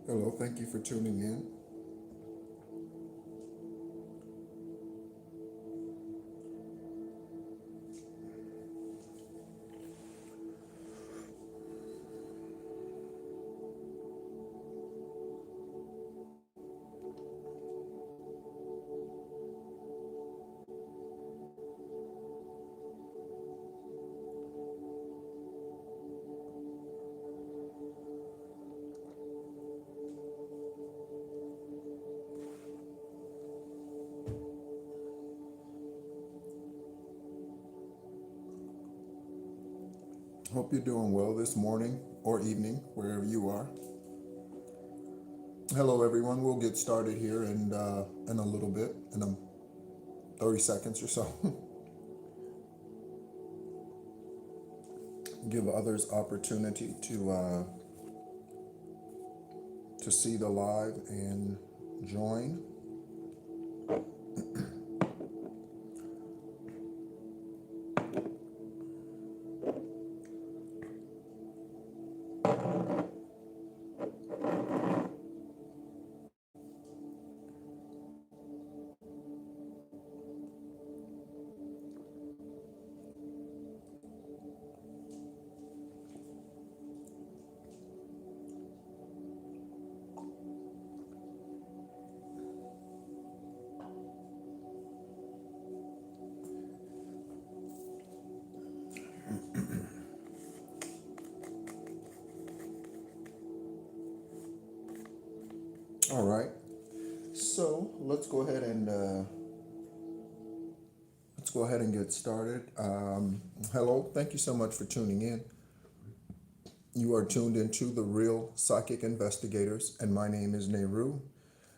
Hello, thank you for tuning in. Hope you're doing well this morning or evening, wherever you are. Hello, everyone. We'll get started here in a little bit, in 30 seconds or so. Give others opportunity to see the live and join. All right. So let's go ahead and get started. Hello. Thank you so much for tuning in. You are tuned into the Real Psychic Investigators, and my name is NEHRU.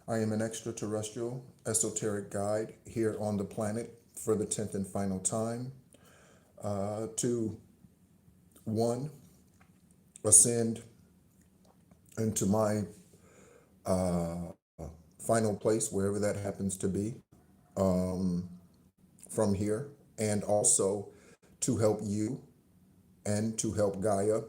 I am an extraterrestrial esoteric guide here on the planet for the 10th and final time to one, ascend into my final place, wherever that happens to be, from here, and also to help you and to help Gaia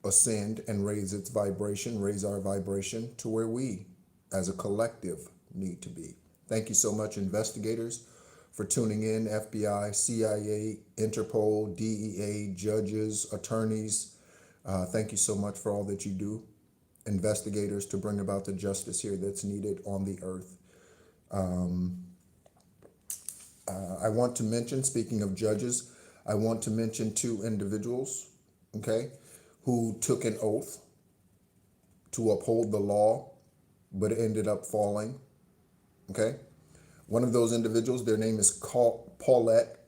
ascend and raise its vibration, raise our vibration to where we as a collective need to be. Thank you so much, investigators, for tuning in. FBI, CIA, Interpol, DEA, judges, attorneys. Thank you so much for all that you do. Investigators, to bring about the justice here that's needed on the earth. I want to mention, speaking of judges, I want to mention two individuals, okay, who took an oath to uphold the law, but ended up falling, okay? One of those individuals, their name is Paulette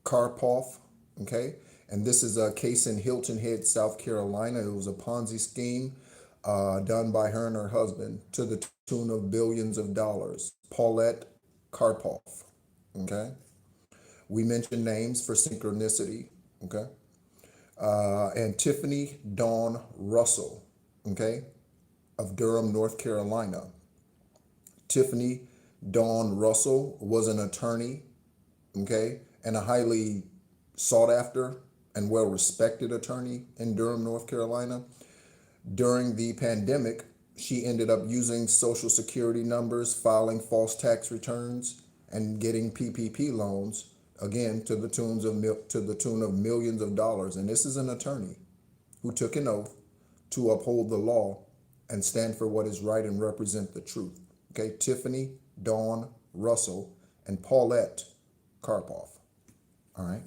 Karpoff, okay? And this is a case in Hilton Head, South Carolina. It was a Ponzi scheme done by her and her husband to the tune of billions of dollars. Paulette Karpoff, okay? We mentioned names for synchronicity, okay? And Tiffany Dawn Russell, okay, of Durham, North Carolina. Tiffany Dawn Russell was an attorney, okay, and a highly sought after and well respected attorney in Durham, North Carolina. During the pandemic, she ended up using social security numbers, filing false tax returns, and getting PPP loans, again, to the tune of millions of dollars. And this is an attorney who took an oath to uphold the law and stand for what is right and represent the truth. Okay, Tiffany Dawn Russell and Paulette Karpoff. All right.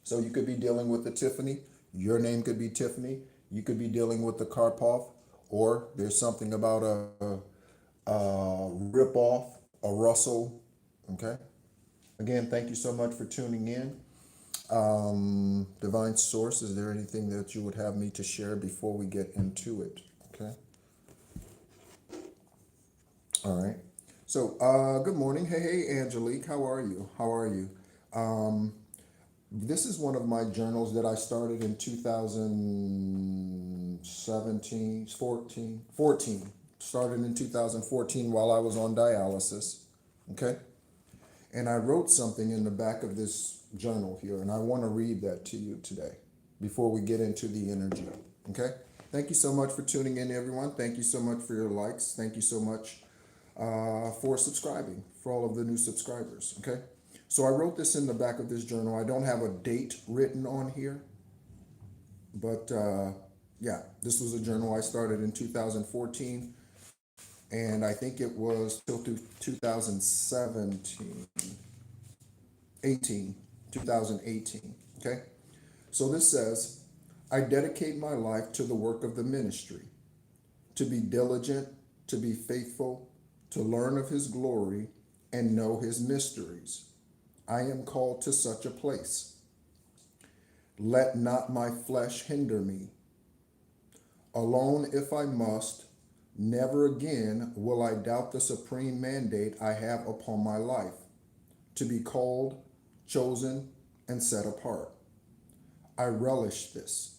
So you could be dealing with the Tiffany. Your name could be Tiffany. You could be dealing with the Karpoff, or there's something about a rip-off, a Russell. Okay. Again, thank you so much for tuning in. Divine Source, is there anything that you would have me to share before we get into it? Okay. All right. So, good morning. Hey, Angelique. How are you? How are you? This is one of my journals that I started in 2017, 14. Started in 2014 while I was on dialysis. Okay. And I wrote something in the back of this journal here, and I want to read that to you today before we get into the energy. Okay. Thank you so much for tuning in, everyone. Thank you so much for your likes. Thank you so much for subscribing, for all of the new subscribers. Okay. So I wrote this in the back of this journal. I don't have a date written on here, but yeah, this was a journal I started in 2014, and I think it was till 2017, 18, 2018. Okay. So this says, I dedicate my life to the work of the ministry, to be diligent, to be faithful, to learn of his glory and know his mysteries. I am called to such a place. Let not my flesh hinder me. Alone if I must, never again will I doubt the supreme mandate I have upon my life, to be called, chosen, and set apart. I relish this.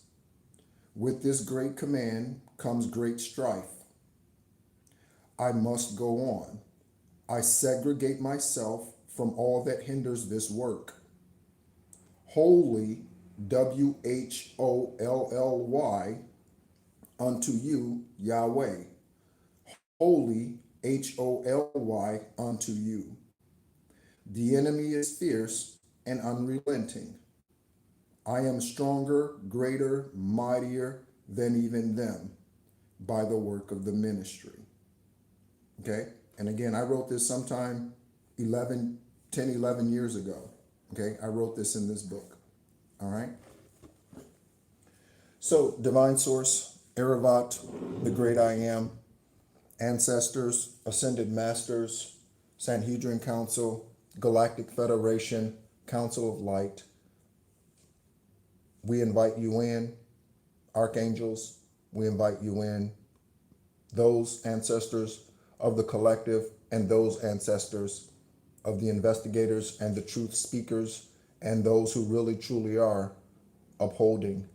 With this great command comes great strife. I must go on. I segregate myself from all that hinders this work. Wholly, WHOLLY, unto you, Yahweh. Holy, HOLY, unto you. The enemy is fierce and unrelenting. I am stronger, greater, mightier than even them by the work of the ministry. Okay? And again, I wrote this sometime 10, 11 years ago. Okay? I wrote this in this book. All right? So, divine source, Erevat, the great I am, ancestors, ascended masters, Sanhedrin Council, Galactic Federation, Council of Light, we invite you in. Archangels, we invite you in. Those ancestors of the collective and those ancestors of the investigators and the truth speakers and those who really truly are upholding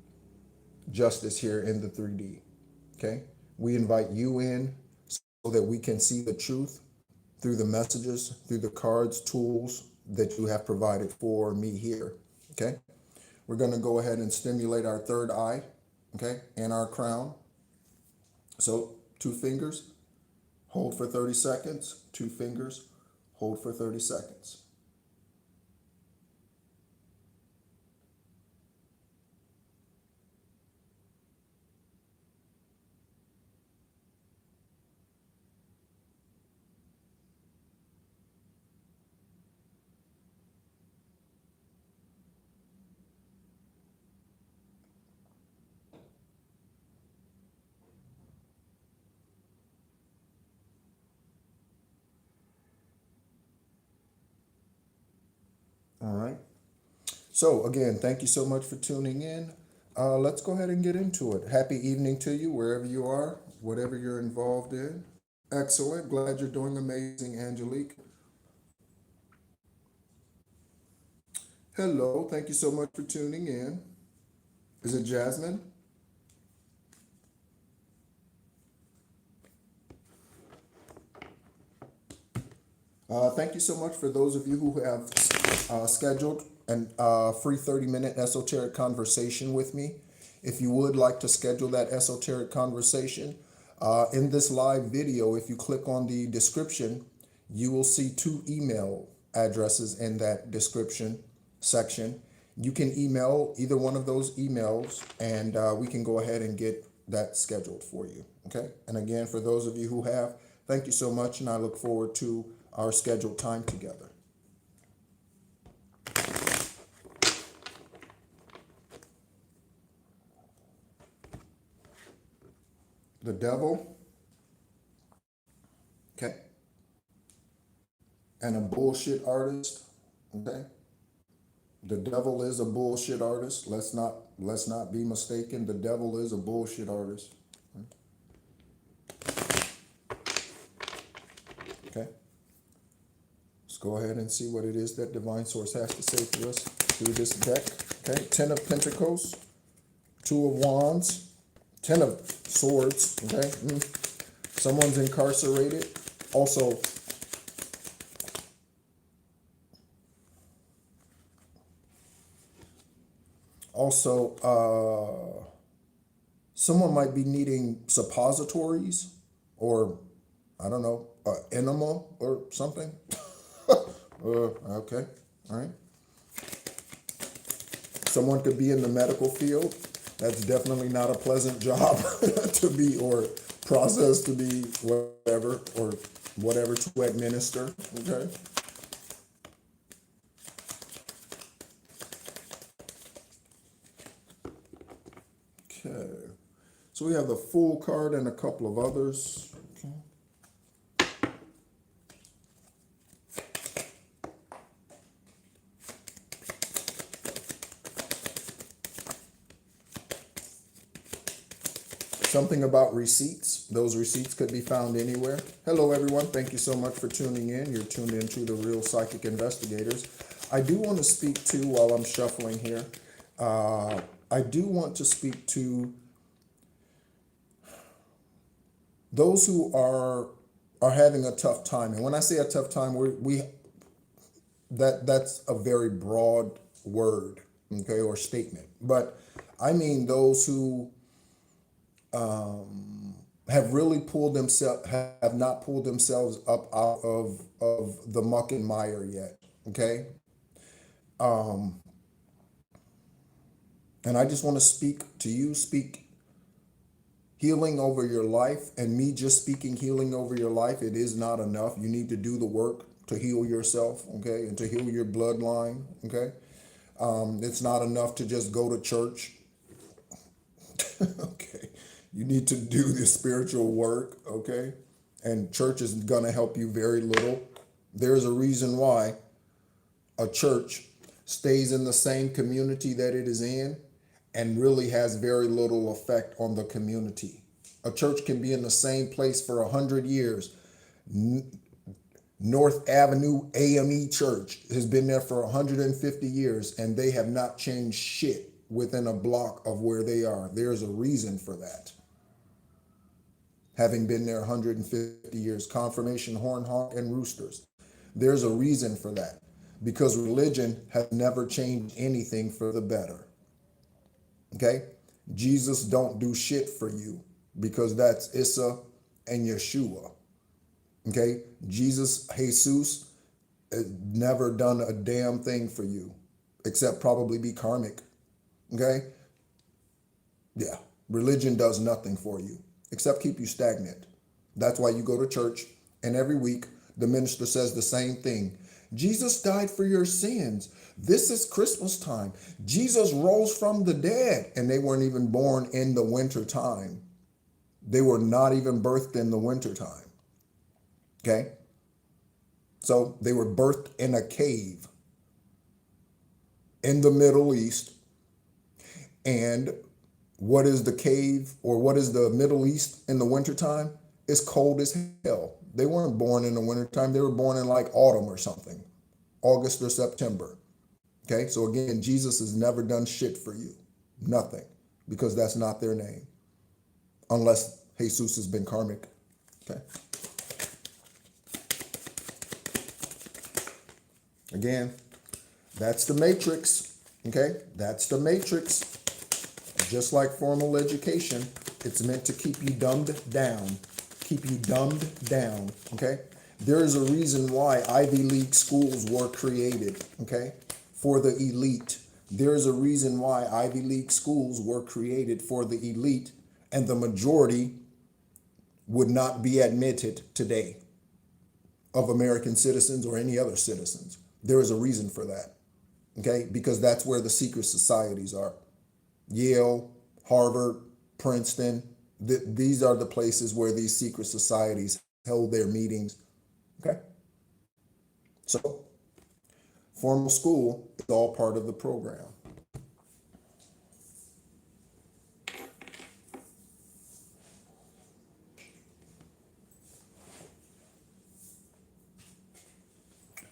justice here in the 3D. Okay? We invite you in so that we can see the truth through the messages, through the cards, tools that you have provided for me here. Okay? We're going to go ahead and stimulate our third eye, okay, and our crown. So 2 fingers, hold for 30 seconds. 2 fingers, hold for 30 seconds. All right. So again, thank you so much for tuning in. Let's go ahead and get into it. Happy evening to you, wherever you are, whatever you're involved in. Excellent. Glad you're doing amazing, Angelique. Hello. Thank you so much for tuning in. Is it Jasmine? Thank you so much for those of you who have scheduled a free 30-minute esoteric conversation with me. If you would like to schedule that esoteric conversation, in this live video, if you click on the description, you will see 2 email addresses in that description section. You can email either one of those emails, and we can go ahead and get that scheduled for you. Okay? And again, for those of you who have, thank you so much, and I look forward to our scheduled time together. The devil, okay, and a bullshit artist, okay. The devil is a bullshit artist. Let's not be mistaken. The devil is a bullshit artist. Okay. Let's go ahead and see what it is that Divine Source has to say to us through this deck. Okay, 10 of Pentacles, 2 of Wands, 10 of Swords. Okay, someone's incarcerated. Also, Someone might be needing suppositories or, I don't know, enema or something. Okay, all right. Someone could be in the medical field. That's definitely not a pleasant job to be, or process to be, whatever, or whatever to administer, okay? Okay, so we have the full card and a couple of others. Okay. Something about receipts. Those receipts could be found anywhere. Hello, everyone. Thank you so much for tuning in. You're tuned into the Real Psychic Investigators. I do want to speak to, while I'm shuffling here, I do want to speak to those who are having a tough time. And when I say a tough time, that's a very broad word, okay, or statement. But I mean those who have really have not pulled themselves up out of the muck and mire yet, okay? And I just want to speak to you, speak healing over your life. And me just speaking healing over your life, it is not enough. You need to do the work to heal yourself, okay, and to heal your bloodline, okay? It's not enough to just go to church. Okay, you need to do the spiritual work, okay? And church is going to help you very little. There's a reason why a church stays in the same community that it is in and really has very little effect on the community. A church can be in the same place for 100 years. North Avenue AME Church has been there for 150 years, and they have not changed shit within a block of where they are. There's a reason for that. Having been there 150 years, Confirmation, Horn Honk, and Roosters. There's a reason for that, because religion has never changed anything for the better. Okay? Jesus don't do shit for you, because that's Issa and Yeshua. Okay? Jesus has never done a damn thing for you, except probably be karmic. Okay? Yeah. Religion does nothing for you, except keep you stagnant. That's why you go to church, and every week the minister says the same thing. Jesus died for your sins. This is Christmas time. Jesus rose from the dead. And they weren't even born in the winter time. They were not even birthed in the winter time. Okay? So they were birthed in a cave in the Middle East. And what is the cave, or what is the Middle East in the wintertime? It's cold as hell. They weren't born in the wintertime. They were born in like autumn or something, August or September. Okay, so again, Jesus has never done shit for you. Nothing. Because that's not their name. Unless Jesus has been karmic. Okay. Again, that's the matrix. Okay, that's the matrix. Just like formal education, it's meant to keep you dumbed down. Keep you dumbed down. Okay. There is a reason why Ivy League schools were created. Okay. For the elite. There is a reason why Ivy League schools were created for the elite, and the majority would not be admitted today of American citizens or any other citizens. There is a reason for that, okay? Because that's where the secret societies are. Yale, Harvard, Princeton, these are the places where these secret societies held their meetings, okay? So, formal school is all part of the program.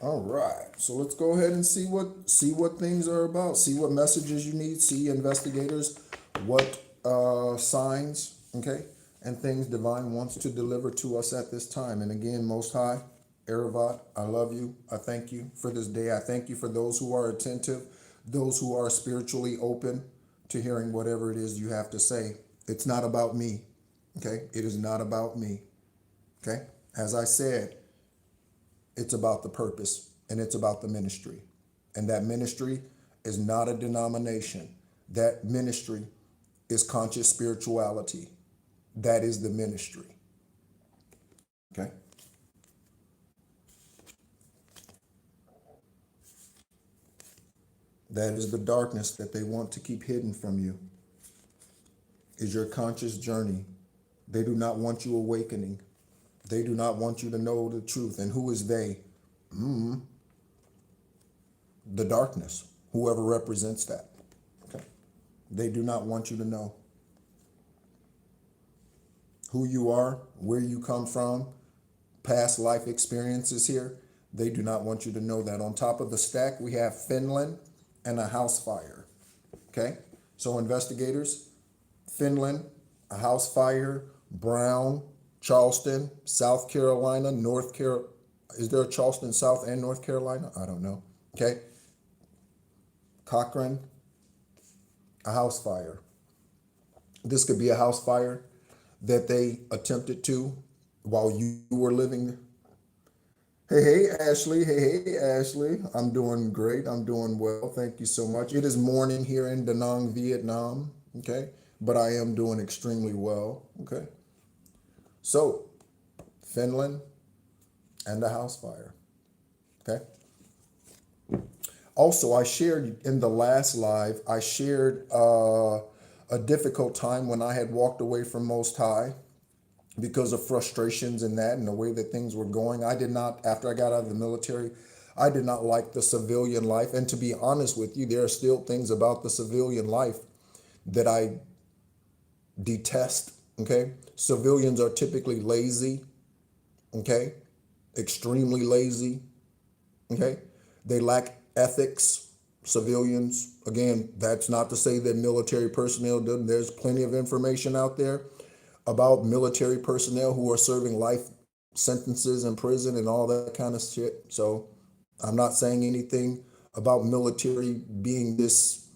All right, so let's go ahead and see what things are about. See what messages you need. See, investigators, what signs, okay, and things divine wants to deliver to us at this time. And again, Most High, Erevat, I love you. I thank you for this day. I thank you for those who are attentive, those who are spiritually open to hearing whatever it is you have to say. It's not about me. Okay? It is not about me. Okay? As I said, it's about the purpose and it's about the ministry. And that ministry is not a denomination. That ministry is conscious spirituality. That is the ministry. Okay? That is the darkness that they want to keep hidden from you, is your conscious journey. They do not want you awakening. They do not want you to know the truth. And who is they? The darkness, whoever represents that. Okay. They do not want you to know who you are, where you come from, past life experiences here. They do not want you to know that. On top of the stack, we have Finland and a house fire. Okay? So investigators, Finland, a house fire, Brown, Charleston, South Carolina, North Carolina. Is there a Charleston, South and North Carolina? I don't know. Okay? Cochrane, a house fire. This could be a house fire that they attempted to while you were living. Hey, Ashley. Hey, Ashley. I'm doing great. I'm doing well. Thank you so much. It is morning here in Da Nang, Vietnam. Okay. But I am doing extremely well. Okay. So, Finland and a house fire. Okay. Also, I shared in the last live, I shared a difficult time when I had walked away from Most High because of frustrations in that and the way that things were going. I did not, after I got out of the military, I did not like the civilian life. And to be honest with you, there are still things about the civilian life that I detest. Okay. Civilians are typically lazy. Okay. Extremely lazy. Okay. They lack ethics. Civilians, again, that's not to say that military personnel doesn't. There's plenty of information out there about military personnel who are serving life sentences in prison and all that kind of shit. So I'm not saying anything about military being this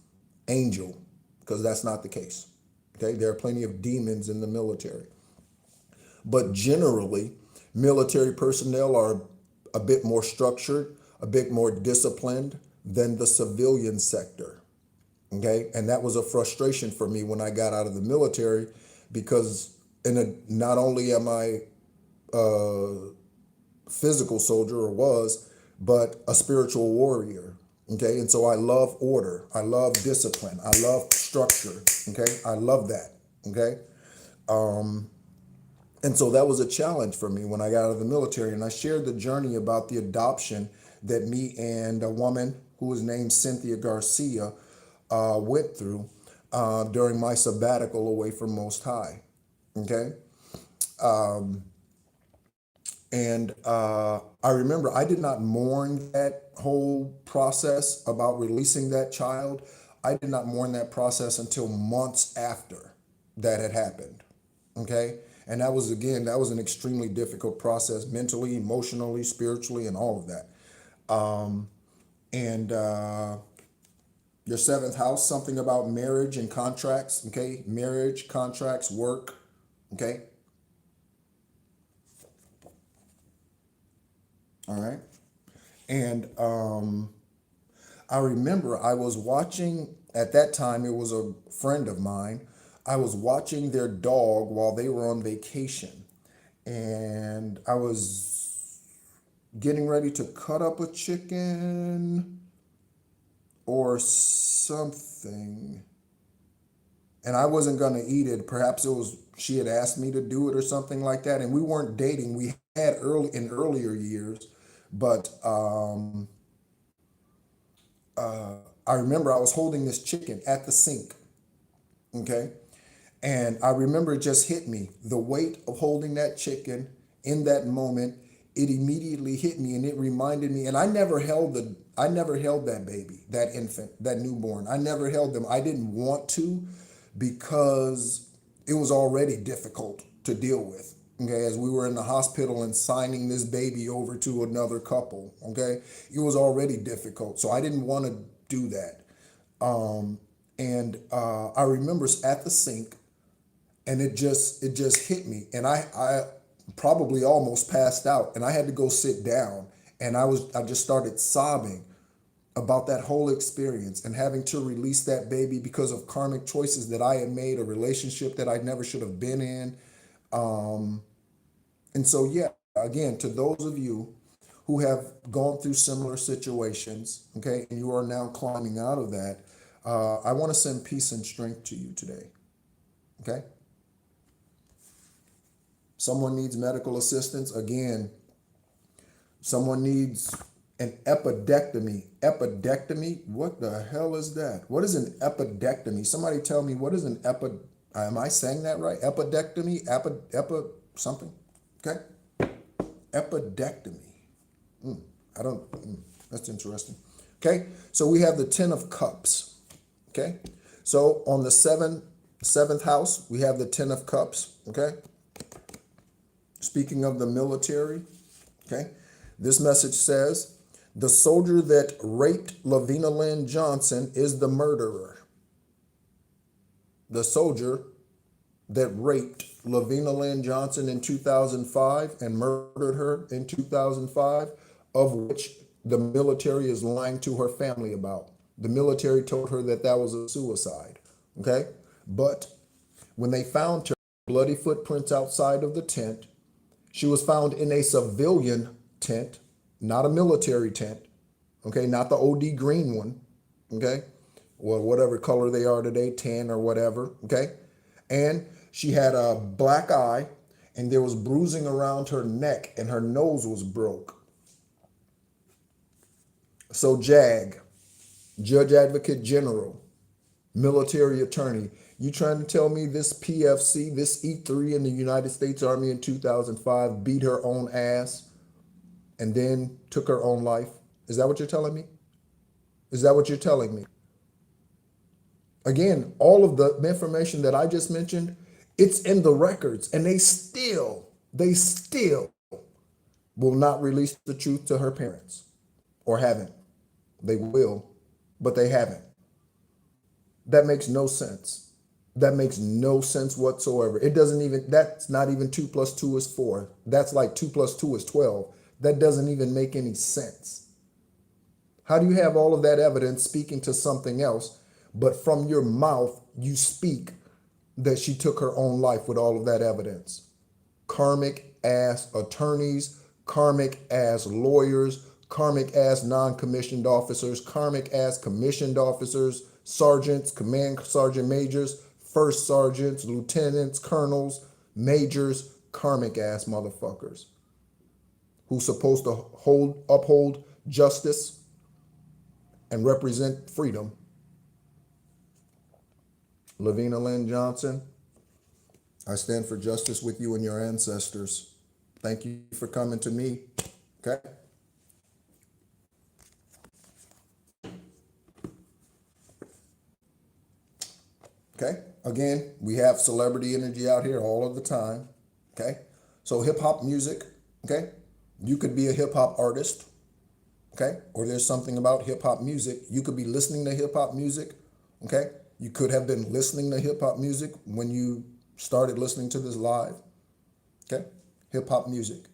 angel, because that's not the case. Okay, there are plenty of demons in the military. But generally, military personnel are a bit more structured, a bit more disciplined than the civilian sector. Okay, and that was a frustration for me when I got out of the military, because not only am I a physical soldier, or was, but a spiritual warrior. Okay, and so I love order, I love discipline, I love structure. Okay, I love that. Okay, and so that was a challenge for me when I got out of the military. And I shared the journey about the adoption that me and a woman who was named Cynthia Garcia went through during my sabbatical away from Most High. Okay. And I remember I did not mourn that whole process about releasing that child. I did not mourn that process until months after that had happened. Okay. And that was, again, that was an extremely difficult process, mentally, emotionally, spiritually, and all of that. And your seventh house, something about marriage and contracts. Okay. Marriage, contracts, work. Okay. All right. And I remember I was watching, at that time, it was a friend of mine. I was watching their dog while they were on vacation. And I was getting ready to cut up a chicken or something. And I wasn't going to eat it. Perhaps it was, she had asked me to do it or something like that. And we weren't dating. We had earlier years. But I remember I was holding this chicken at the sink. Okay. And I remember it just hit me. The weight of holding that chicken in that moment, it immediately hit me, and it reminded me. And I never held that baby, that infant, that newborn. I never held them. I didn't want to, because it was already difficult to deal with. Okay, as we were in the hospital and signing this baby over to another couple. Okay, it was already difficult, so I didn't want to do that. And I remember at the sink, and it just hit me, and I probably almost passed out, and I had to go sit down, and I just started sobbing about that whole experience and having to release that baby because of karmic choices that I had made, a relationship that I never should have been in. And so, yeah, again, to those of you who have gone through similar situations, okay, and you are now climbing out of that, I want to send peace and strength to you today, okay? Someone needs medical assistance. Again, someone needs an epidectomy. Epidectomy? What the hell is that? What is an epidectomy? Somebody tell me, what is an am I saying that right? Epidectomy? Something? Okay? Epidectomy. I don't, that's interesting. Okay? So we have the Ten of Cups. Okay? So on the seventh house, we have the Ten of Cups. Okay? Speaking of the military, okay? This message says, the soldier that raped Lavina Lynn Johnson is the murderer. The soldier that raped Lavina Lynn Johnson in 2005 and murdered her in 2005, of which the military is lying to her family about. The military told her that that was a suicide, okay? But when they found her bloody footprints outside of the tent, she was found in a civilian tent, not a military tent, okay? Not the OD green one, okay? Or whatever color they are today, tan or whatever, okay? And she had a black eye, and there was bruising around her neck, and her nose was broke. So JAG, Judge Advocate General, military attorney, you trying to tell me this PFC, this E3 in the United States Army in 2005 beat her own ass and then took her own life? Is that what you're telling me? Is that what you're telling me? Again, all of the information that I just mentioned, it's in the records, and they still will not release the truth to her parents, or haven't. They will, but they haven't. That makes no sense. That makes no sense whatsoever. It doesn't even, that's not even 2 + 2 is 4. That's like 2 + 2 is 12. That doesn't even make any sense. How do you have all of that evidence speaking to something else, but from your mouth you speak that she took her own life with all of that evidence? Karmic ass attorneys, karmic ass lawyers, karmic ass non-commissioned officers, karmic ass commissioned officers, sergeants, command sergeant majors, first sergeants, lieutenants, colonels, majors, karmic ass motherfuckers who's supposed to uphold justice and represent freedom. Lavina Lynn Johnson, I stand for justice with you and your ancestors. Thank you for coming to me. Okay? Okay? Again, we have celebrity energy out here all of the time. Okay? So hip hop music, okay? You could be a hip hop artist, okay? Or there's something about hip hop music. You could be listening to hip hop music, okay? You could have been listening to hip hop music when you started listening to this live, okay? Hip hop music,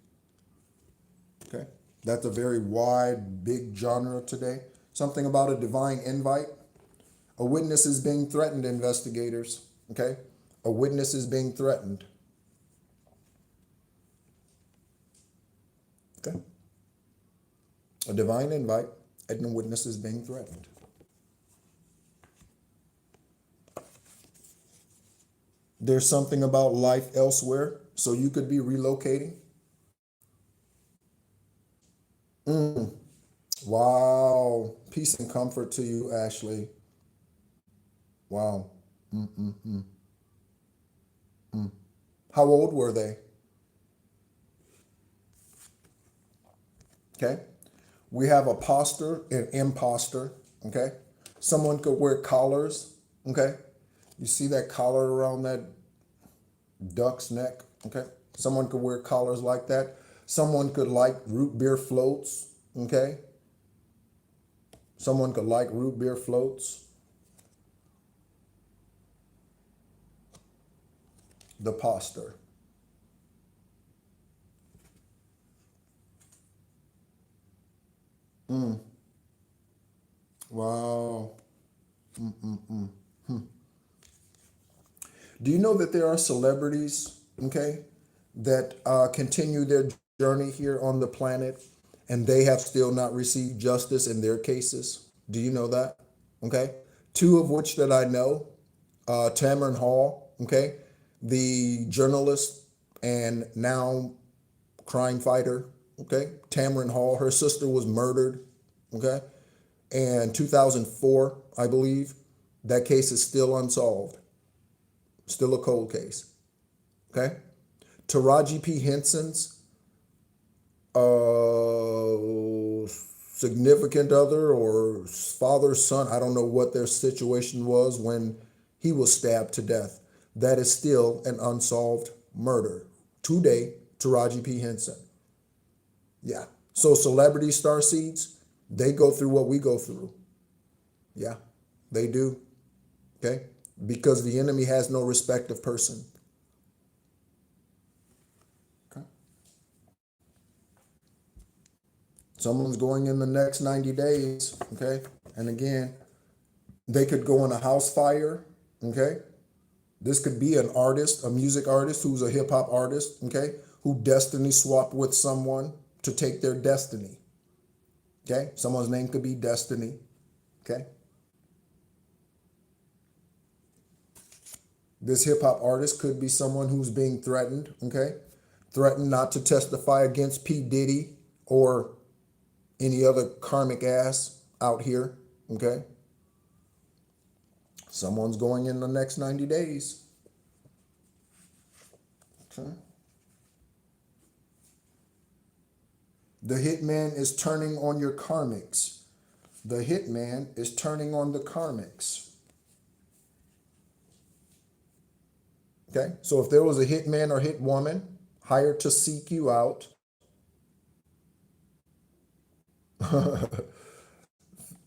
okay? That's a very wide, big genre today. Something about a divine invite. A witness is being threatened, investigators, okay? A witness is being threatened. Okay? A divine invite and a witness is being threatened. There's something about life elsewhere, so you could be relocating. Wow. Peace and comfort to you, Ashley. Wow. How old were they? Okay. We have a poster and imposter. Okay. Someone could wear collars. Okay. You see that collar around that duck's neck? Okay. Someone could wear collars like that. Someone could like root beer floats. Okay. Someone could like root beer floats. the pastor. Wow. Do you know that there are celebrities, okay, that continue their journey here on the planet and they have still not received justice in their cases? Do you know that? Okay. Two of which that I know, Tamron Hall, okay, the journalist and now crime fighter, okay, Tamron Hall, her sister was murdered, okay, and 2004, I believe. That case is still unsolved, still a cold case, okay. Taraji P. Henson's significant other or father, son, I don't know what their situation was when he was stabbed to death. That is still an unsolved murder. Today, Taraji P. Henson. Yeah. So celebrity star seeds, they go through what we go through. Yeah, they do. Okay. Because the enemy has no respect of person. Okay. Someone's going in the next 90 days. Okay. And again, they could go in a house fire. Okay. This could be an artist, a music artist who's a hip hop artist. Okay. Who destiny swapped with someone to take their destiny. Okay. Someone's name could be Destiny. Okay. This hip hop artist could be someone who's being threatened. Okay. Threatened not to testify against P. Diddy or any other karmic ass out here. Okay. Someone's going in the next 90 days. Okay. The hitman is turning on your karmics. The hitman is turning on the karmics. Okay, so if there was a hitman or hit woman hired to seek you out,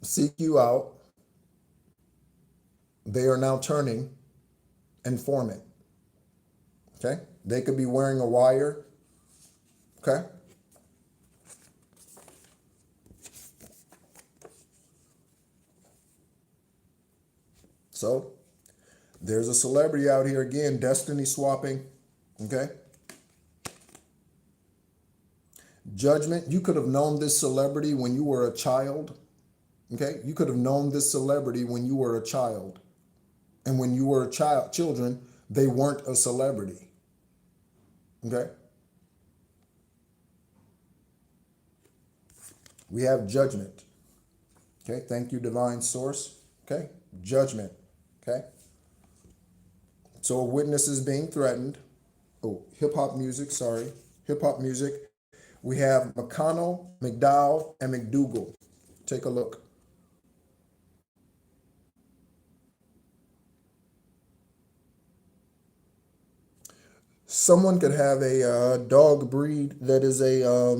seek you out, they are now turning informant. Okay, they could be wearing a wire. Okay. So there's a celebrity out here again, destiny swapping. Okay. Judgment. You could have known this celebrity when you were a child. Okay. You could have known this celebrity when you were a child. And when you were a child, children, they weren't a celebrity. Okay. We have judgment. Okay. Thank you, divine source. Okay. Judgment. Okay. So a witness is being threatened. Oh, hip hop music. Sorry. Hip hop music. We have McConnell, McDowell, and McDougal. Take a look. Someone could have a dog breed that is a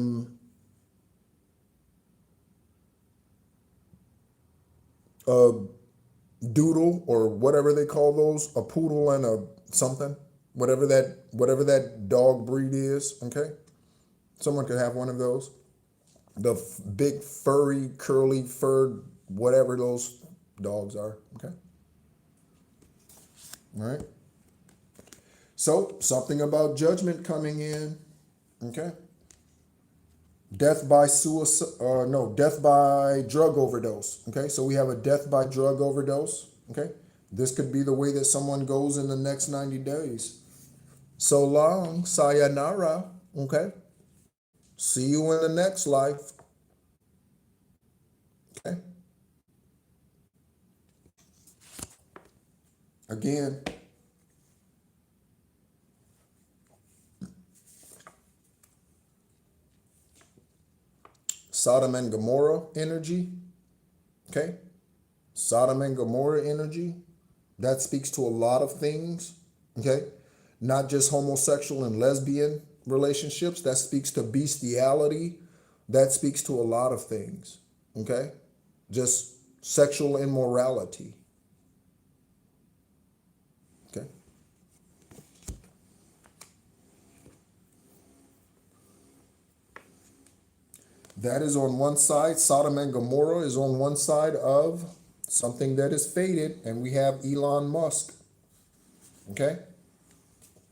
doodle or whatever they call those, a poodle and a something, whatever that dog breed is. Okay, someone could have one of those. The big furry, curly furred, whatever those dogs are. Okay, all right. So something about judgment coming in. Okay. Death by suicide, no, death by drug overdose. Okay, so we have a death by drug overdose. Okay, this could be the way that someone goes in the next 90 days. So long, sayonara. Okay, see you in the next life. Okay, again, Sodom and Gomorrah energy. Okay, Sodom and Gomorrah energy. That speaks to a lot of things. Okay, not just homosexual and lesbian relationships. That speaks to bestiality. That speaks to a lot of things. Okay, just sexual immorality. Okay, That is on one side. Sodom and Gomorrah is on one side of something that is faded, and we have Elon Musk. Okay?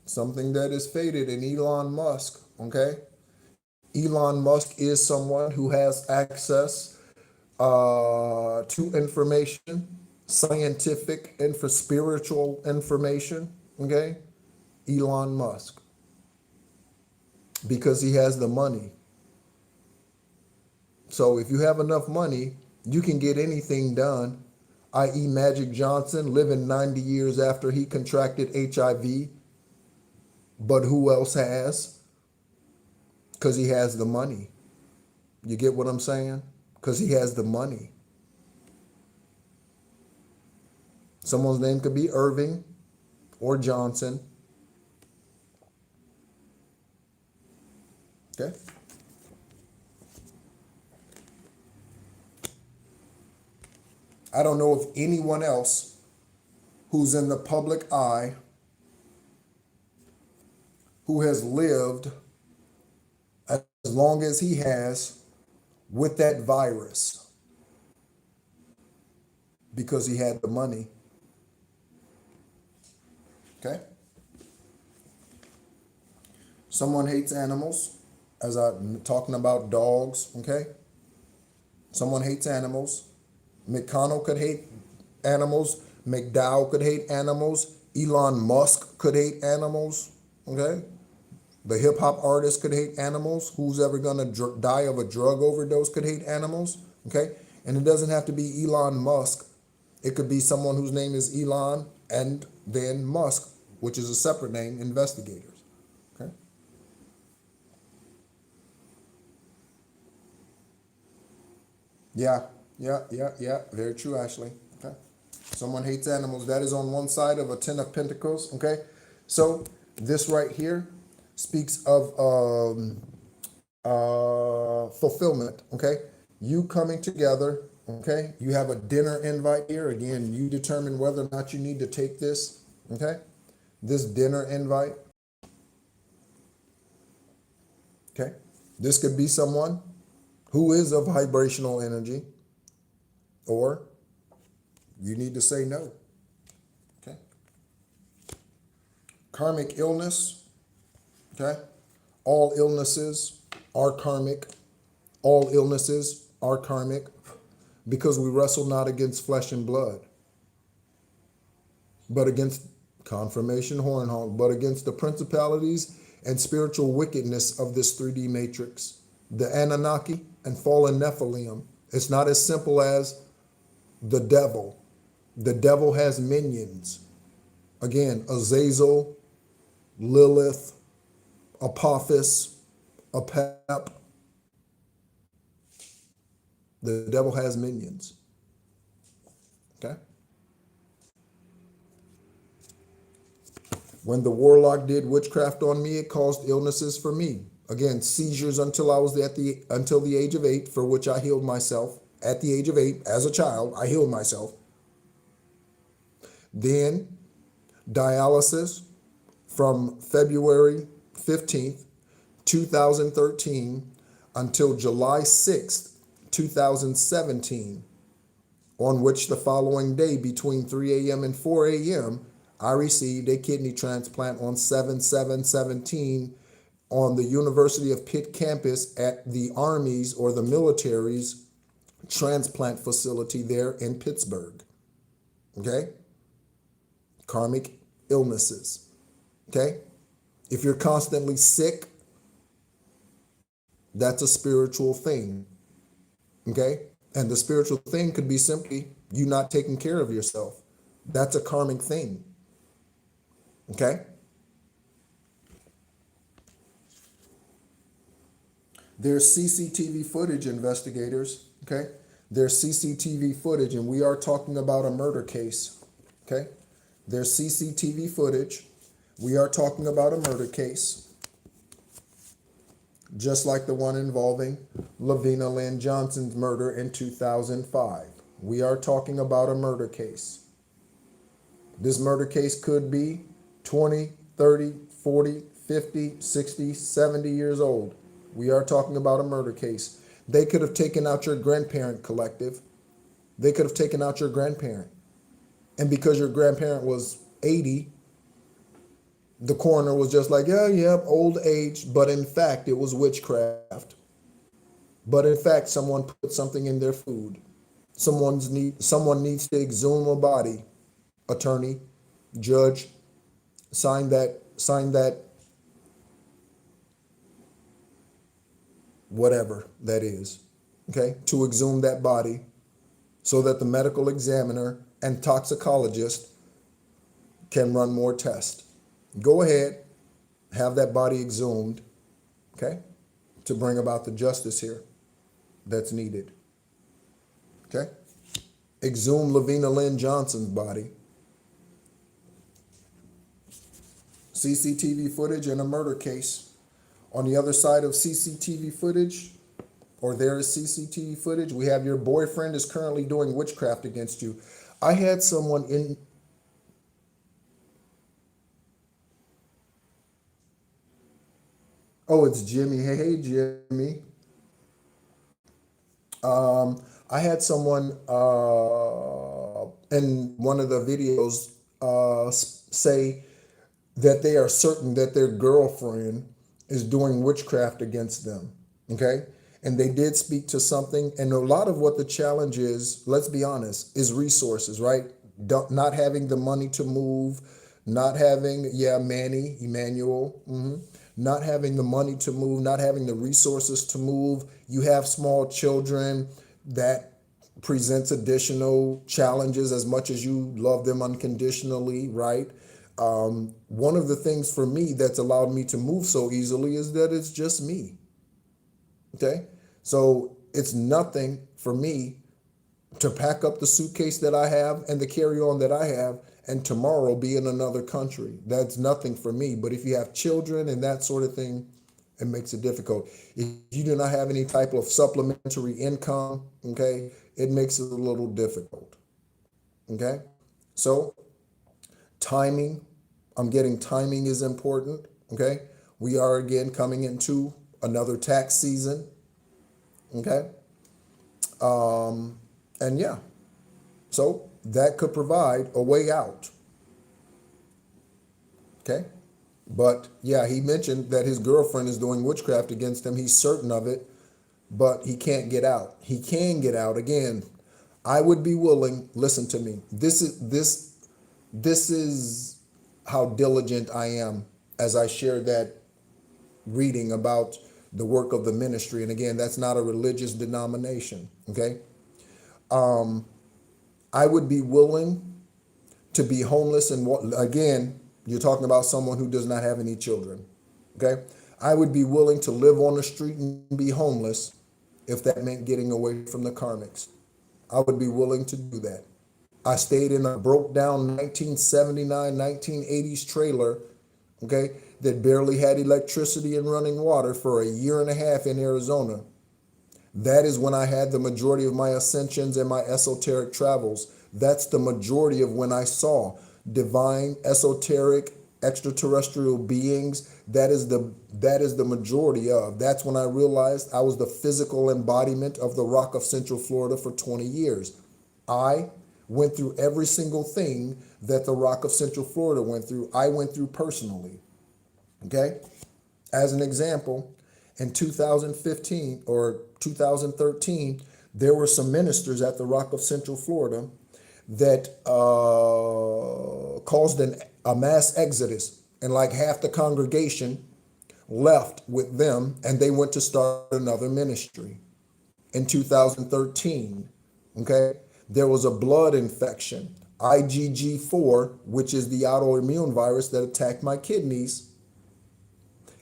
Something that is faded in Elon Musk. Okay? Elon Musk is someone who has access to information, scientific and for spiritual information. Okay? Elon Musk. Because he has the money. So if you have enough money, you can get anything done, i.e. Magic Johnson living 90 years after he contracted HIV. But who else has? Because he has the money. You get what I'm saying? Because he has the money. Someone's name could be Irving or Johnson. Okay? I don't know of anyone else who's in the public eye who has lived as long as he has with that virus because he had the money. Okay? Someone hates animals, as I'm talking about dogs, okay? Someone hates animals. McConnell could hate animals. McDowell could hate animals. Elon Musk could hate animals, okay? The hip hop artist could hate animals. Who's ever gonna die of a drug overdose could hate animals, okay? And it doesn't have to be Elon Musk. It could be someone whose name is Elon and then Musk, which is a separate name, investigators, okay? Yeah. Very true, Ashley. Okay. Someone hates animals. That is on one side of a Ten of Pentacles. Okay. So this right here speaks of fulfillment. Okay. You coming together. Okay. You have a dinner invite here. Again, you determine whether or not you need to take this. Okay. This dinner invite. Okay. This could be someone who is of vibrational energy. Or you need to say no. Okay. Karmic illness. Okay. All illnesses are karmic. All illnesses are karmic because we wrestle not against flesh and blood, but against confirmation hornhawk, but against the principalities and spiritual wickedness of this 3D matrix, the Anunnaki and fallen Nephilim. It's not as simple as the devil. The devil has minions. Again, Azazel, Lilith, Apophis, Apep. The devil has minions. Okay? When the warlock did witchcraft on me, it caused illnesses for me. Again, seizures until I was until the age of 8, for which I healed myself. At the age of 8, as a child, I healed myself. Then dialysis from February 15th, 2013 until July 6th, 2017, on which the following day between 3 a.m. and 4 a.m., I received a kidney transplant on 7/7/17 on the University of Pitt campus at the Army's or the military's transplant facility there in Pittsburgh. Okay? Karmic illnesses. Okay? If you're constantly sick, that's a spiritual thing. Okay? And the spiritual thing could be simply you not taking care of yourself. That's a karmic thing. Okay? There's CCTV footage, investigators. Okay? There's CCTV footage, and we are talking about a murder case. Okay? There's CCTV footage. We are talking about a murder case, just like the one involving Lavina Lynn Johnson's murder in 2005. We are talking about a murder case. This murder case could be 20, 30, 40, 50, 60, 70 years old. We are talking about a murder case. They could have taken out your grandparent collective. They could have taken out your grandparent. And because your grandparent was 80, the coroner was just like, yeah, yep, old age. But in fact, it was witchcraft. But in fact, someone put something in their food. Someone needs to exhume a body. Attorney, judge, sign that, whatever that is. Okay? To exhume that body so that the medical examiner and toxicologist can run more tests. Go ahead, have that body exhumed, okay, to bring about the justice here that's needed. Okay? Exhume Lavina Lynn Johnson's body. CCTV footage in a murder case. On the other side of CCTV footage, or there is CCTV footage, we have your boyfriend is currently doing witchcraft against you. I had someone in. Oh, it's Jimmy. Hey, Jimmy. I had someone in one of the videos say that they are certain that their girlfriend is doing witchcraft against them. Okay? And they did speak to something. And a lot of what the challenge is, let's be honest, is resources, right? Not having the money to move, not having, Manny, Emmanuel, not having the money to move, not having the resources to move. You have small children, that presents additional challenges as much as you love them unconditionally, right? One of the things for me that's allowed me to move so easily is that it's just me. Okay? So it's nothing for me to pack up the suitcase that I have and the carry-on that I have and tomorrow be in another country. That's nothing for me. But if you have children and that sort of thing, it makes it difficult. If you do not have any type of supplementary income, okay, it makes it a little difficult. Okay? So timing, I'm getting timing is important. Okay? We are again coming into another tax season. Okay? And yeah, so that could provide a way out. Okay? But yeah, he mentioned that his girlfriend is doing witchcraft against him. He's certain of it, but he can't get out. He can get out. Again, I would be willing, listen to me. This is how diligent I am as I share that reading about the work of the ministry. And again, that's not a religious denomination. Okay? I would be willing to be homeless and again, you're talking about someone who does not have any children. Okay? I would be willing to live on the street and be homeless if that meant getting away from the karmics. I would be willing to do that. I stayed in a broke down 1979, 1980s trailer, okay, that barely had electricity and running water for a year and a half in Arizona. That is when I had the majority of my ascensions and my esoteric travels. That's the majority of when I saw divine, esoteric, extraterrestrial beings. That is the majority of. That's when I realized I was the physical embodiment of the Rock of Central Florida for 20 years. I went through every single thing that the Rock of Central Florida went through. I went through personally. Okay? As an example, in 2015 or 2013, there were some ministers at the Rock of Central Florida that caused a mass exodus, and like half the congregation left with them, and they went to start another ministry. In 2013, okay, there was a blood infection, IgG4, which is the autoimmune virus that attacked my kidneys,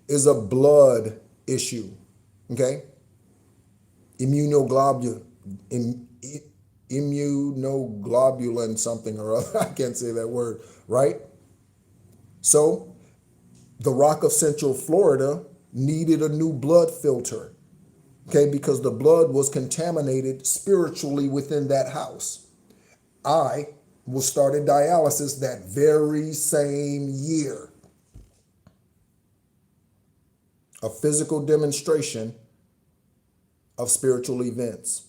is a blood issue. Okay, immunoglobulin something or other. I can't say that word, right? So the Rock of Central Florida needed a new blood filter, okay, because the blood was contaminated spiritually within that house. I was started dialysis that very same year. A physical demonstration of spiritual events.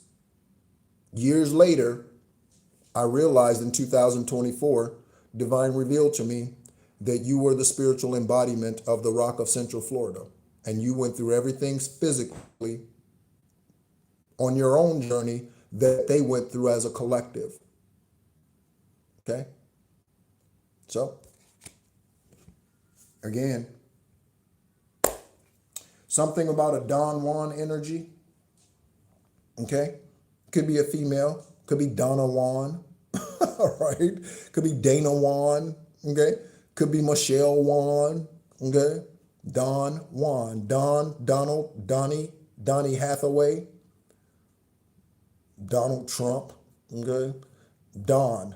Years later, I realized in 2024, Divine revealed to me that you were the spiritual embodiment of the Rock of Central Florida. And you went through everything physically on your own journey that they went through as a collective. Okay? So, again, something about a Don Juan energy. Okay? Could be a female. Could be Donna Juan. All right? Could be Dana Juan. Okay? Could be Michelle Juan. Okay? Don Juan. Don, Donald, Donnie Hathaway. Donald Trump. Okay? Don.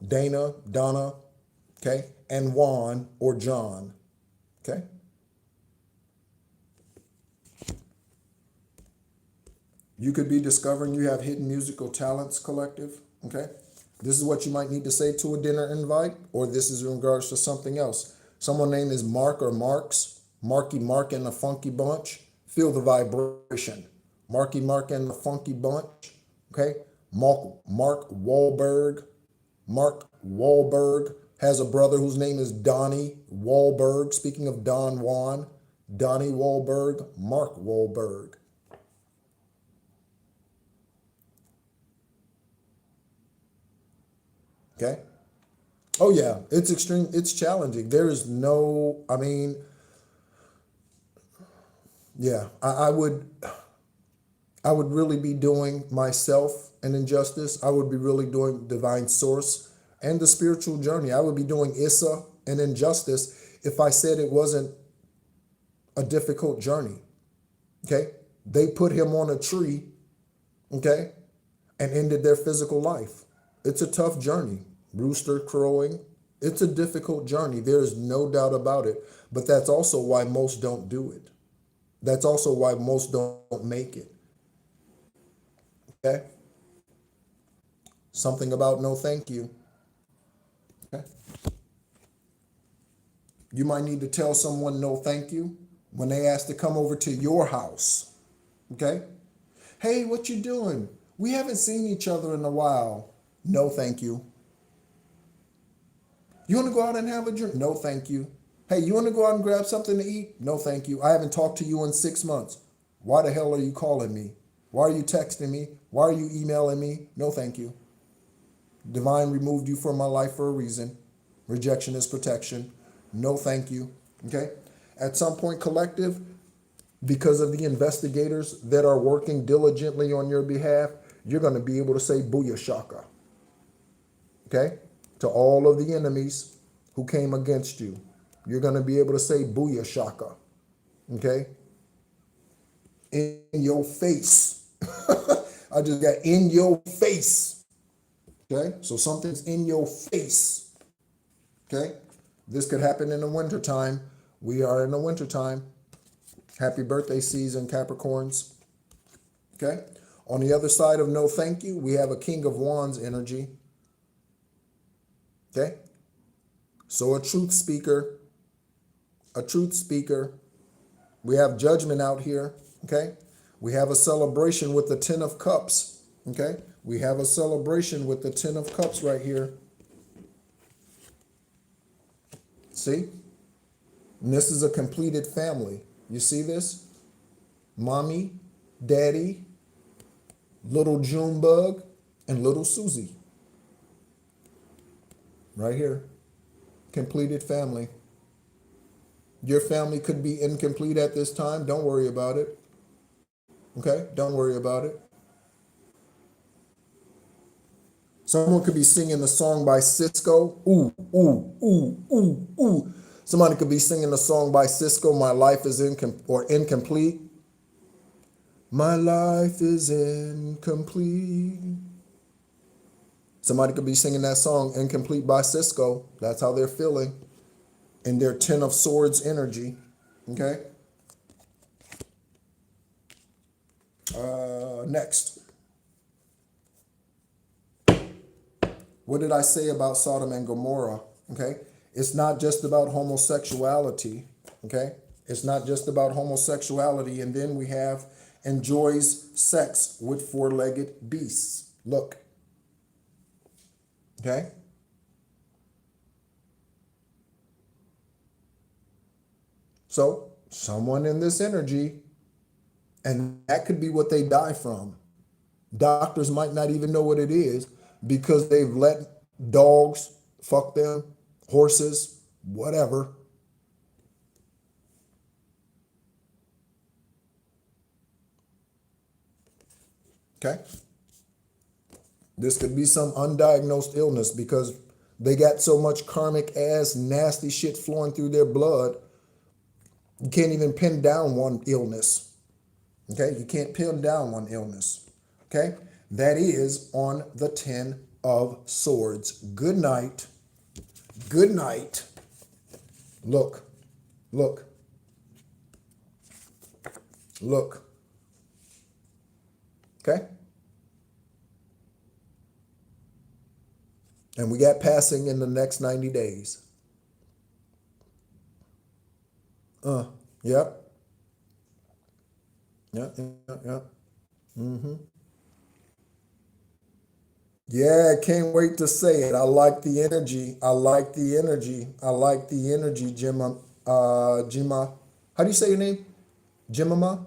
Dana, Donna. Okay? And Juan or John. Okay? You could be discovering you have hidden musical talents, collective. Okay? This is what you might need to say to a dinner invite, or this is in regards to something else. Someone named is Mark or Marks, Marky Mark and the Funky Bunch. Feel the vibration. Marky Mark and the Funky Bunch. Okay? Mark Wahlberg. Mark Wahlberg has a brother whose name is Donnie Wahlberg. Speaking of Don Juan, Donnie Wahlberg, Mark Wahlberg. Okay? Oh yeah, it's extreme, it's challenging. There is no, yeah, I would really be doing myself an injustice. I would be really doing divine source and the spiritual journey. I would be doing Issa an injustice if I said it wasn't a difficult journey. Okay? They put him on a tree, okay, and ended their physical life. It's a tough journey. Rooster crowing. It's a difficult journey. There's no doubt about it. But that's also why most don't do it. That's also why most don't make it. Okay? Something about no thank you. Okay? You might need to tell someone no thank you when they ask to come over to your house. Okay? Hey, what you doing? We haven't seen each other in a while. No thank you. You want to go out and have a drink? No, thank you. Hey, you want to go out and grab something to eat? No, thank you. I haven't talked to you in 6 months. Why the hell are you calling me? Why are you texting me? Why are you emailing me? No, thank you. Divine removed you from my life for a reason. Rejection is protection. No, thank you. Okay? At some point, collective, because of the investigators that are working diligently on your behalf, you're going to be able to say booyah shaka. Okay? To all of the enemies who came against you, you're going to be able to say booyah shaka. Okay? In your face. I just got in your face. Okay? So something's in your face. Okay? This could happen in the wintertime. We are in the wintertime. Happy birthday season, Capricorns. Okay? On the other side of no thank you, we have a King of Wands energy. Okay? So a truth speaker. We have judgment out here. Okay? We have a celebration with the Ten of Cups. Okay? We have a celebration with the Ten of Cups right here. See? And this is a completed family. You see this? Mommy, Daddy, little Junebug, and little Susie. Right here. Completed family. Your family could be incomplete at this time. Don't worry about it. Okay? Don't worry about it. Someone could be singing a song by Cisco. Ooh, ooh, ooh, ooh, ooh. Somebody could be singing a song by Cisco. My life is incomplete. My life is incomplete. Somebody could be singing that song, Incomplete by Cisco. That's how they're feeling in their Ten of Swords energy. Okay? Next. What did I say about Sodom and Gomorrah? Okay? It's not just about homosexuality. Okay? It's not just about homosexuality. And then we have enjoys sex with four-legged beasts. Look. Okay? So, someone in this energy, and that could be what they die from. Doctors might not even know what it is because they've let dogs fuck them, horses, whatever. Okay? This could be some undiagnosed illness because they got so much karmic ass nasty shit flowing through their blood. You can't even pin down one illness. Okay? You can't pin down one illness. Okay? That is on the 10 of Swords. Good night. Good night. Look. Look. Look. Okay? And we got passing in the next 90 days. Yep. Yep, yep, yep. Mm-hmm. Yeah, can't wait to say it. I like the energy. I like the energy. I like the energy, Jima. Jima. How do you say your name? Jimama?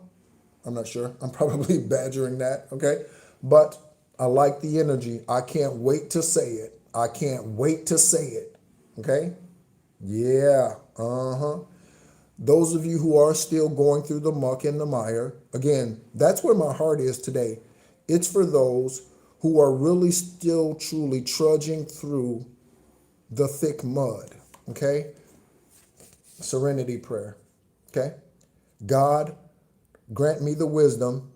I'm not sure. I'm probably badgering that, okay? But I like the energy. I can't wait to say it. I can't wait to say it, okay? Yeah, Those of you who are still going through the muck and the mire, again, that's where my heart is today. It's for those who are really still truly trudging through the thick mud, okay? Serenity prayer, okay? God, grant me the wisdom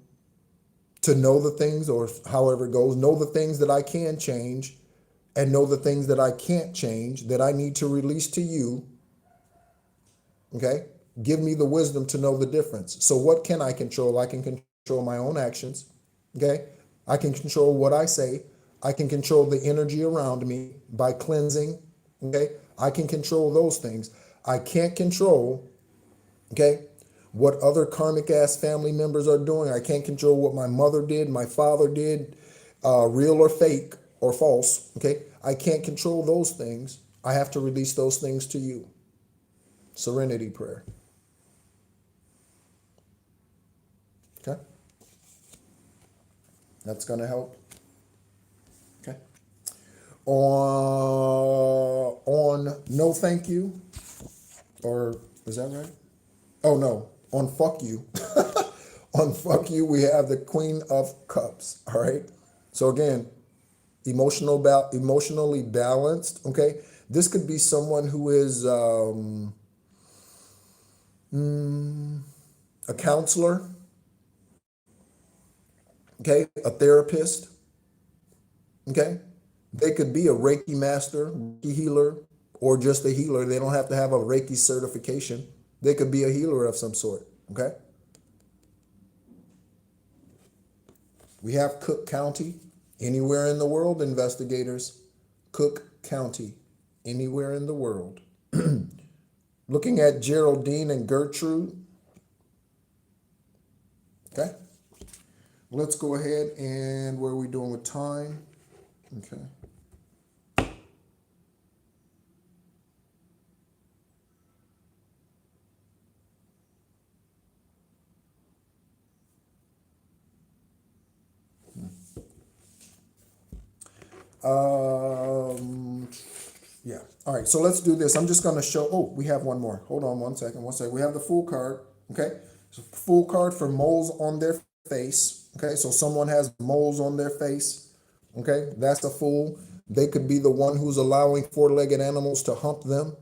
to know the things, or however it goes, know the things that I can change and know the things that I can't change, that I need to release to you. Okay? Give me the wisdom to know the difference. So what can I control? I can control my own actions. Okay? I can control what I say. I can control the energy around me by cleansing. Okay? I can control those things. I can't control, okay, what other karmic ass family members are doing. I can't control what my mother did, my father did, real or fake or false. Okay? I can't control those things. I have to release those things to you. Serenity prayer. Okay? That's going to help. Okay? On no thank you, or is that right? Oh no, on fuck you. On fuck you, we have the Queen of Cups. All right? So again, emotionally balanced. Okay? This could be someone who is a counselor, okay, a therapist, okay. They could be a Reiki master, Reiki healer, or just a healer. They don't have to have a Reiki certification. They could be a healer of some sort, okay. We have Cook County, anywhere in the world, investigators. Cook County, anywhere in the world. Looking at Geraldine and Gertrude, okay. Let's go ahead and what are we doing with time? Okay. Yeah. All right. So let's do this. I'm just going to show. Oh, we have one more. Hold on one second. One second. We have the Fool card. Okay. So Fool card for moles on their face. Okay. So someone has moles on their face. Okay. That's a fool. They could be the one who's allowing four-legged animals to hump them.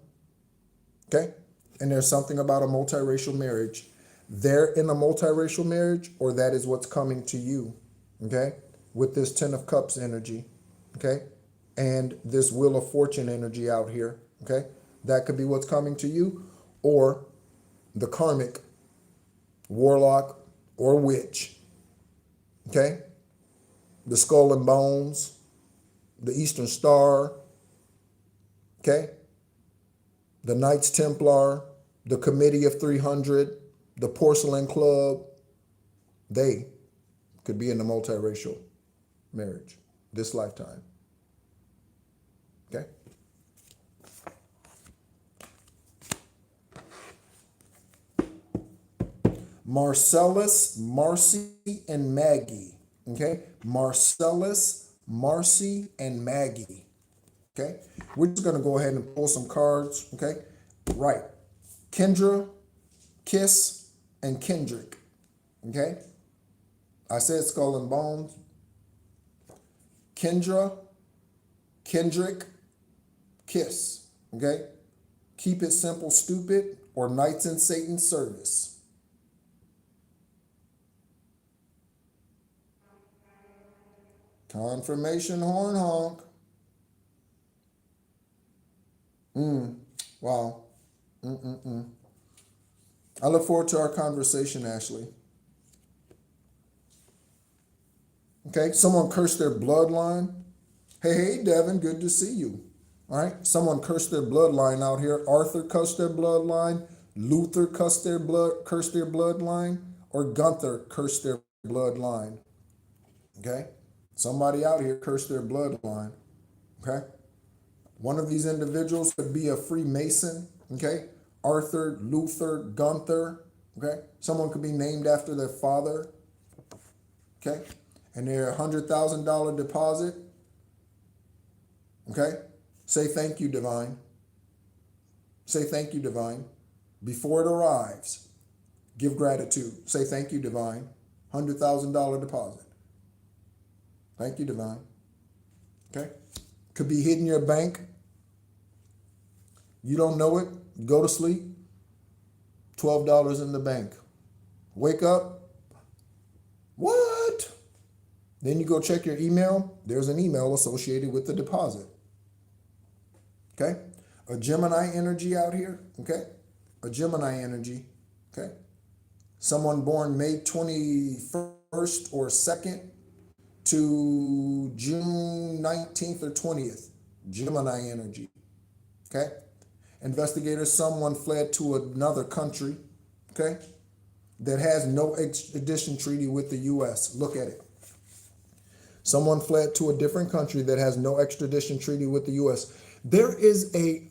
Okay. And there's something about a multiracial marriage. They're in a multiracial marriage, or that is what's coming to you. Okay. With this 10 of Cups energy. Okay. And this Wheel of Fortune energy out here. Okay. That could be what's coming to you, or the karmic warlock or witch. Okay. The Skull and Bones, the Eastern Star. Okay. The Knights Templar, the Committee of 300, the Porcelain Club. They could be in a multiracial marriage this lifetime. Okay? Marcellus, Marcy, and Maggie. Okay? Marcellus, Marcy, and Maggie. Okay? We're just going to go ahead and pull some cards. Okay? Right. Kendra, Kiss, and Kendrick. Okay? I said skull and bones. Kendra, Kendrick, Kiss. Okay? Keep it simple, stupid, or Knights in Satan's service. Confirmation horn honk. Wow. I look forward to our conversation, Ashley. Okay, someone cursed their bloodline. Hey, Devin, good to see you. All right, someone cursed their bloodline out here. Arthur cursed their bloodline. Luther cursed their bloodline, or Gunther cursed their bloodline. Okay, somebody out here cursed their bloodline. Okay, one of these individuals could be a Freemason. Okay, Arthur, Luther, Gunther. Okay, someone could be named after their father. Okay, and their $100,000 deposit. Okay, say thank you, divine. Say thank you, divine. Before it arrives, give gratitude. Say thank you, divine. $100,000 deposit. Thank you, divine. Okay, could be hidden in your bank. You don't know it. Go to sleep. $12 in the bank. Wake up. What? Then you go check your email. There's an email associated with the deposit. Okay? A Gemini energy out here. Okay? A Gemini energy. Okay? Someone born May 21st or 2nd to June 19th or 20th. Gemini energy. Okay? Investigators, someone fled to another country. Okay? That has no extradition treaty with the U.S. Look at it. Someone fled to a different country that has no extradition treaty with the U.S. There is a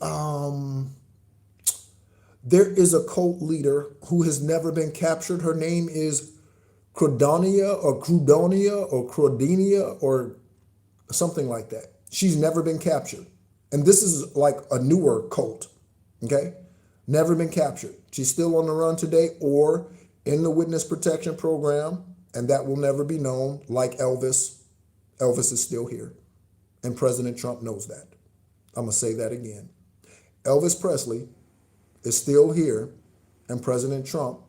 cult leader who has never been captured. Her name is Crodonia or something like that. She's never been captured. And this is like a newer cult. Okay? Never been captured. She's still on the run today or in the witness protection program, and that will never be known, like Elvis. Elvis is still here, and President Trump knows that. I'm going to say that again. Elvis Presley is still here, and President Trump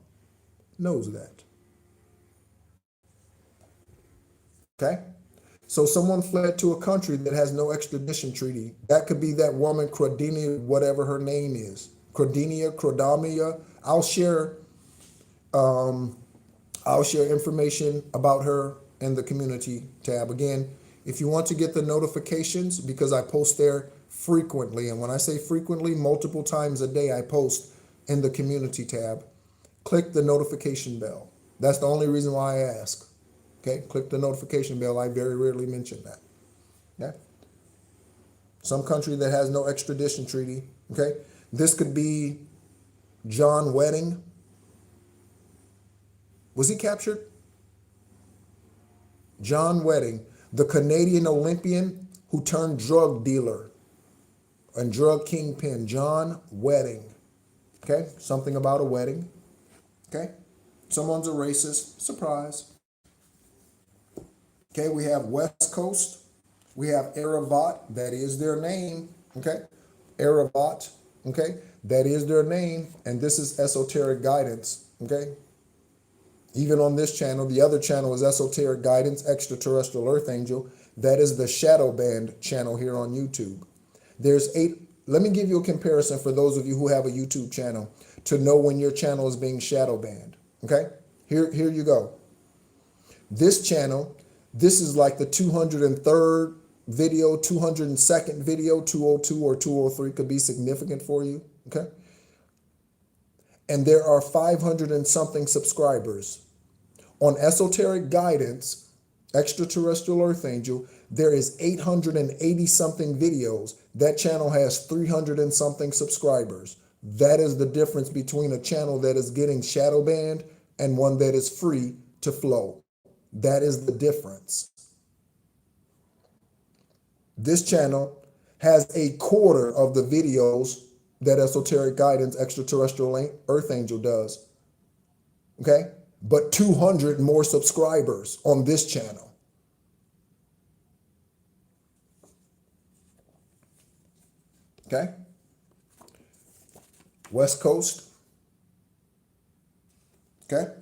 knows that. Okay? So someone fled to a country that has no extradition treaty. That could be that woman, Crodinia, whatever her name is. Crodamia. I'll share information about her in the community tab. Again, if you want to get the notifications, because I post there frequently, and when I say frequently, multiple times a day I post in the community tab, click the notification bell. That's the only reason why I ask. Okay, click the notification bell. I very rarely mention that. Okay. Some country that has no extradition treaty. Okay. This could be John Wedding. Was he captured? John Wedding, the Canadian Olympian who turned drug dealer and drug kingpin. John Wedding. Okay, something about a wedding. Okay, someone's a racist. Surprise. Okay, we have West Coast. We have Aravat. That is their name. Okay, Aravat. Okay, that is their name. And this is esoteric guidance. Okay. Even on this channel, the other channel is Esoteric Guidance, Extraterrestrial Earth Angel. That is the Shadow Band channel here on YouTube. There's 8. Let me give you a comparison for those of you who have a YouTube channel to know when your channel is being shadow banned. Okay? Here you go. This channel, this is like the 203rd video, 202nd video, 202 or 203 could be significant for you. Okay? And there are 500 and something subscribers. On Esoteric Guidance, Extraterrestrial Earth Angel, there is 880 something videos. That channel has 300 and something subscribers. That is the difference between a channel that is getting shadow banned and one that is free to flow. That is the difference. This channel has a quarter of the videos that Esoteric Guidance Extraterrestrial Earth Angel does. Okay? But 200 more subscribers on this channel. Okay? West Coast. Okay?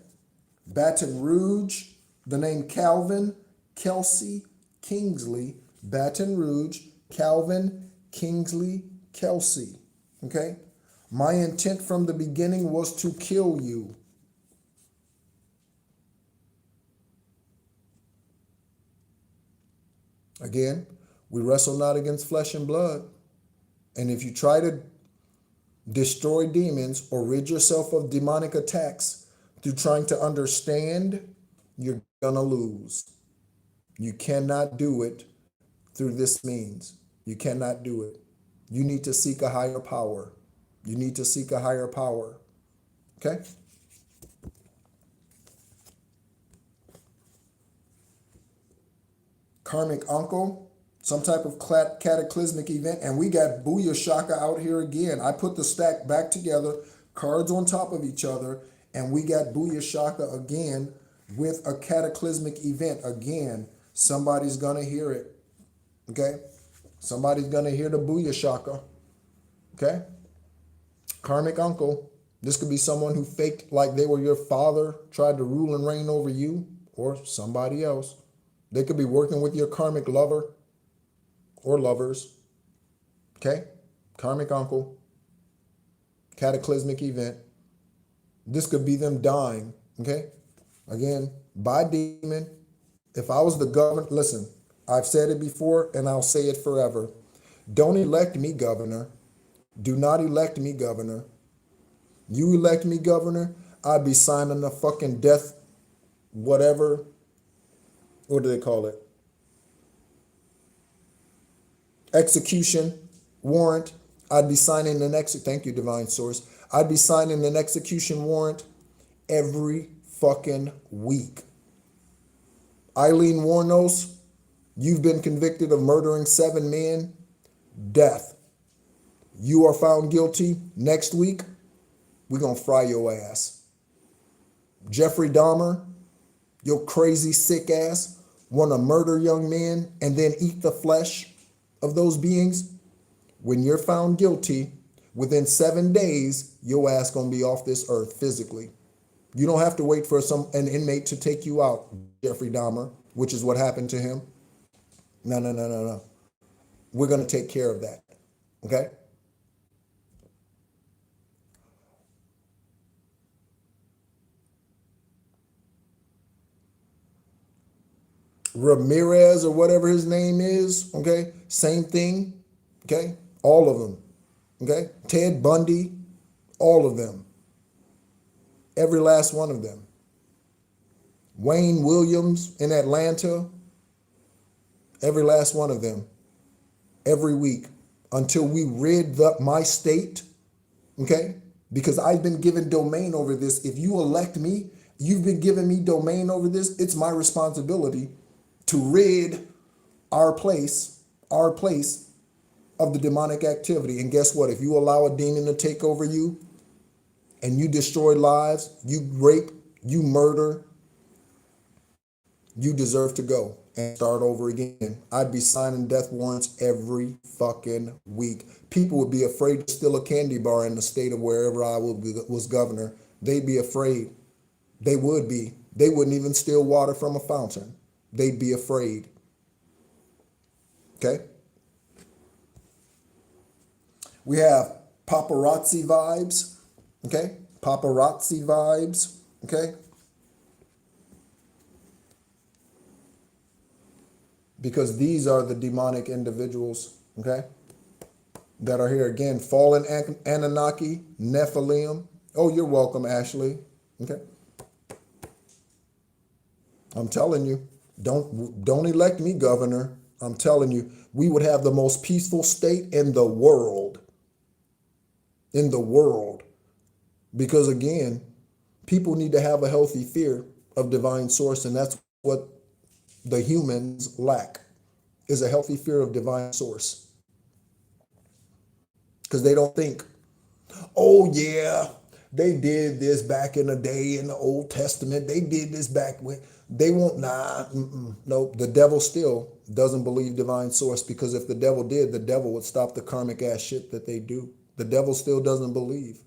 Baton Rouge, the name Calvin Kelsey Kingsley. Baton Rouge, Calvin Kingsley Kelsey. Okay? My intent from the beginning was to kill you. Again, we wrestle not against flesh and blood. And if you try to destroy demons or rid yourself of demonic attacks through trying to understand, you're going to lose. You cannot do it through this means. You cannot do it. You need to seek a higher power. You need to seek a higher power. Okay? Karmic uncle, some type of cataclysmic event, and we got Booyah Shaka out here again. I put the stack back together, cards on top of each other, and we got Booyah Shaka again with a cataclysmic event. Again, somebody's going to hear it. Okay? Somebody's going to hear the Booyah Shaka. Okay? Karmic uncle. This could be someone who faked like they were your father, tried to rule and reign over you, or somebody else. They could be working with your karmic lover or lovers. Okay? Karmic uncle. Cataclysmic event. This could be them dying. Okay? Again, by demon. If I was the governor, listen, I've said it before and I'll say it forever. Don't elect me governor. Do not elect me governor. You elect me governor, I'd be signing the fucking death, whatever. What do they call it? Execution warrant. I'd be signing an thank you, divine source. I'd be signing an execution warrant every fucking week. Eileen Warnos, you've been convicted of murdering 7 men. Death. You are found guilty. Next week, we're going to fry your ass. Jeffrey Dahmer, your crazy sick ass, want to murder young men and then eat the flesh of those beings. When you're found guilty, within 7 days, your ass going to be off this earth physically. You don't have to wait for an inmate to take you out, Jeffrey Dahmer, which is what happened to him. No. We're going to take care of that. Okay? Ramirez or whatever his name is, okay? Same thing, okay? All of them, okay? Ted Bundy, all of them. Every last one of them. Wayne Williams in Atlanta, every last one of them. Every week until we rid my state, okay? Because I've been given domain over this. If you elect me, you've been giving me domain over this. It's my responsibility to rid our place of the demonic activity. And guess what? If you allow a demon to take over you and you destroy lives, you rape, you murder, you deserve to go and start over again. I'd be signing death warrants every fucking week. People would be afraid to steal a candy bar in the state of wherever I was governor. They'd be afraid. They would be. They wouldn't even steal water from a fountain. They'd be afraid. Okay? We have paparazzi vibes. Okay? Paparazzi vibes. Okay? Because these are the demonic individuals, okay, that are here. Again, fallen Anunnaki, Nephilim. Oh, you're welcome, Ashley. Okay. I'm telling you, don't elect me governor. I'm telling you, we would have the most peaceful state in the world. In the world. Because again, people need to have a healthy fear of divine source, and that's what the humans lack, is a healthy fear of divine source. Because they don't think, oh yeah, they did this back in the day in the Old Testament. They did this back when they won't. Nope. The devil still doesn't believe divine source, because if the devil did, the devil would stop the karmic ass shit that they do. The devil still doesn't believe.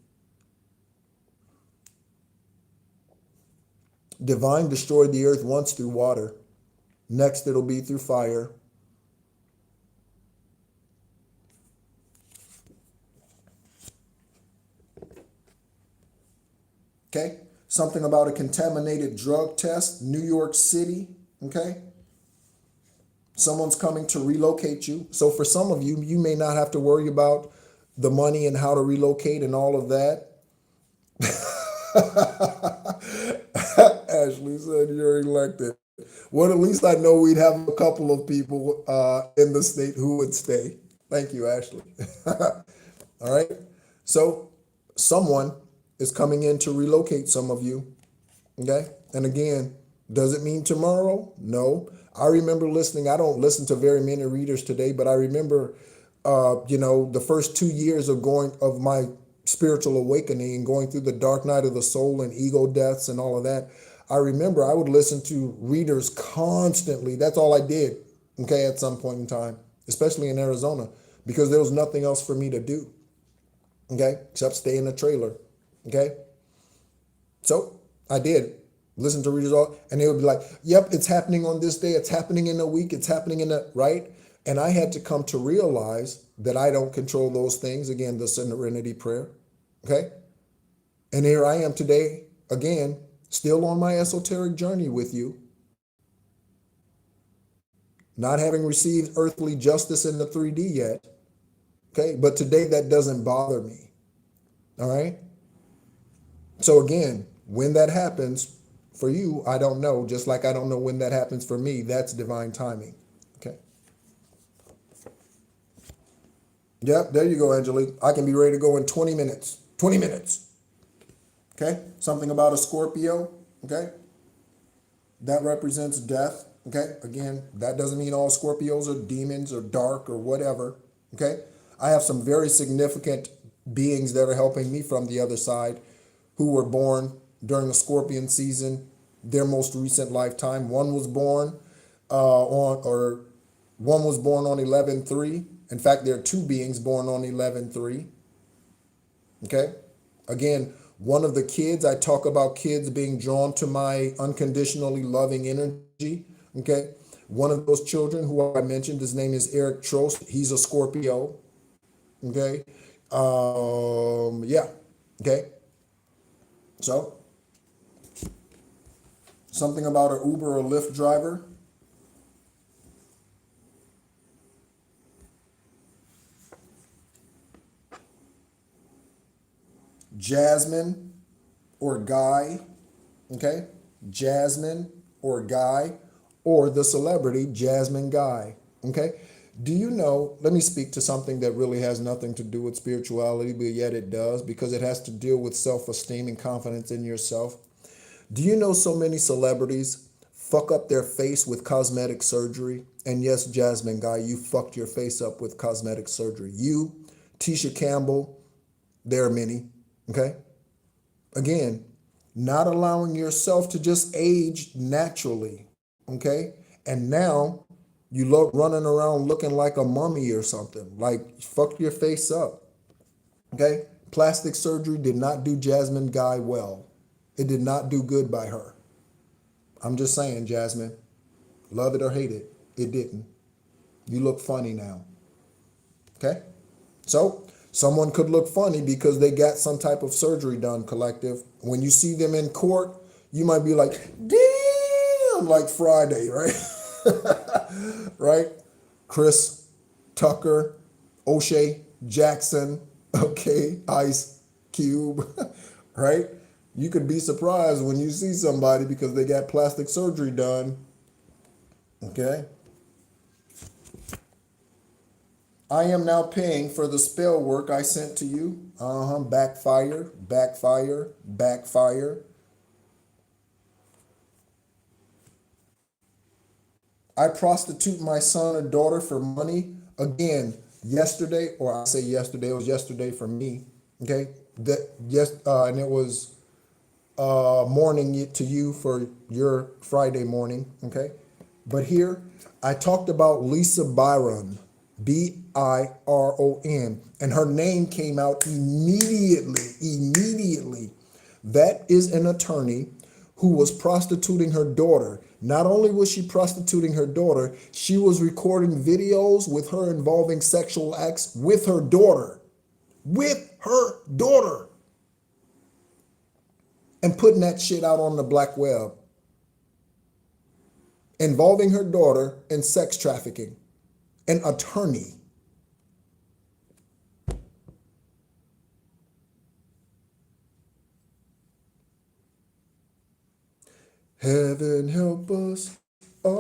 Divine destroyed the earth once through water. Next, it'll be through fire. Okay? Something about a contaminated drug test, New York City. Okay? Someone's coming to relocate you. So for some of you, you may not have to worry about the money and how to relocate and all of that. Ashley said you're elected. Well, at least I know we'd have a couple of people in the state who would stay. Thank you, Ashley. All right. So someone is coming in to relocate some of you. Okay. And again, does it mean tomorrow? No. I remember listening. I don't listen to very many readers today, but I remember, the first 2 years of my spiritual awakening and going through the dark night of the soul and ego deaths and all of that. I remember I would listen to readers constantly. That's all I did. Okay. At some point in time, especially in Arizona, because there was nothing else for me to do. Okay. Except stay in a trailer. Okay. So I did listen to readers all, and they would be like, yep, it's happening on this day. It's happening in a week. It's happening in a, right? And I had to come to realize that I don't control those things. Again, the serenity prayer. Okay. And here I am today, again, still on my esoteric journey with you, not having received earthly justice in the 3D yet. Okay. But today that doesn't bother me. All right. So again, when that happens for you, I don't know. Just like I don't know when that happens for me. That's divine timing. Okay. Yep. There you go, Angelique. I can be ready to go in 20 minutes. 20 minutes. Okay. Something about a Scorpio. Okay. That represents death. Okay. Again, that doesn't mean all Scorpios are demons or dark or whatever. Okay. I have some very significant beings that are helping me from the other side who were born during the Scorpion season, their most recent lifetime. One was born on 11/3. In fact, there are two beings born on 11/3. Okay. Again, one of the kids, I talk about kids being drawn to my unconditionally loving energy. Okay. One of those children who I mentioned, his name is Eric Trost. He's a Scorpio. Okay. Yeah. Okay. So, something about an Uber or Lyft driver. Jasmine or Guy. Okay. Jasmine or Guy, or the celebrity Jasmine Guy. Okay. Do you know, let me speak to something that really has nothing to do with spirituality, but yet it does, because it has to deal with self-esteem and confidence in yourself. Do you know so many celebrities fuck up their face with cosmetic surgery? And yes, Jasmine Guy, you fucked your face up with cosmetic surgery. You, Tisha Campbell, there are many. Okay. Again, not allowing yourself to just age naturally. Okay. And now you look running around looking like a mummy or something. Like, fuck your face up. Okay? Plastic surgery did not do Jasmine Guy well. It did not do good by her. I'm just saying, Jasmine. Love it or hate it, it didn't. You look funny now. Okay? So, someone could look funny because they got some type of surgery done, collective. When you see them in court, you might be like, damn, like Friday, right? Right? Chris Tucker, O'Shea Jackson, okay, Ice Cube, right? You could be surprised when you see somebody because they got plastic surgery done. Okay. I am now paying for the spell work I sent to you. Backfire, backfire, backfire. I prostitute my son or daughter for money. Again, yesterday, or I say yesterday, it was yesterday for me. Okay. And it was morning to you for your Friday morning. Okay. But here, I talked about Lisa Byron, Biron, and her name came out immediately. Immediately. That is an attorney who was prostituting her daughter. Not only was she prostituting her daughter, she was recording videos with her involving sexual acts with her daughter. With her daughter. And putting that shit out on the black web. Involving her daughter in sex trafficking. An attorney. Heaven help us all.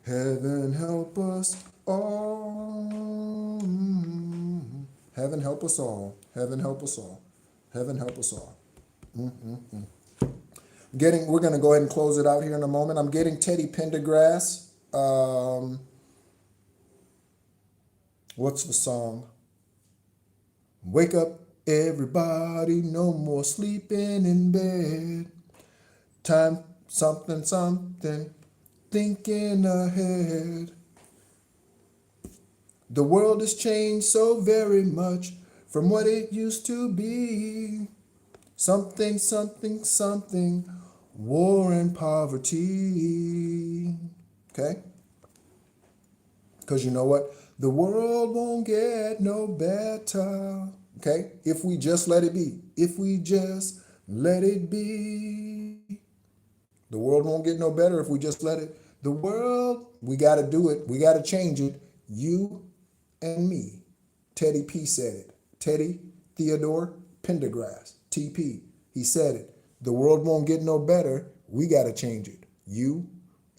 Heaven help us all. Heaven help us all. Heaven help us all. Heaven help us all. We're going to go ahead and close it out here in a moment. I'm getting Teddy Pendergrass. What's the song? Wake up, everybody, no more sleeping in bed. Time, something, something, thinking ahead. The world has changed so very much from what it used to be. Something, something, something, war and poverty. Okay? Because you know what? The world won't get no better. Okay? If we just let it be. If we just let it be. The world won't get no better if we just let it. The world, we got to do it. We got to change it. You and me. Teddy P said it. Teddy Theodore Pendergrass. TP. He said it. The world won't get no better. We got to change it. You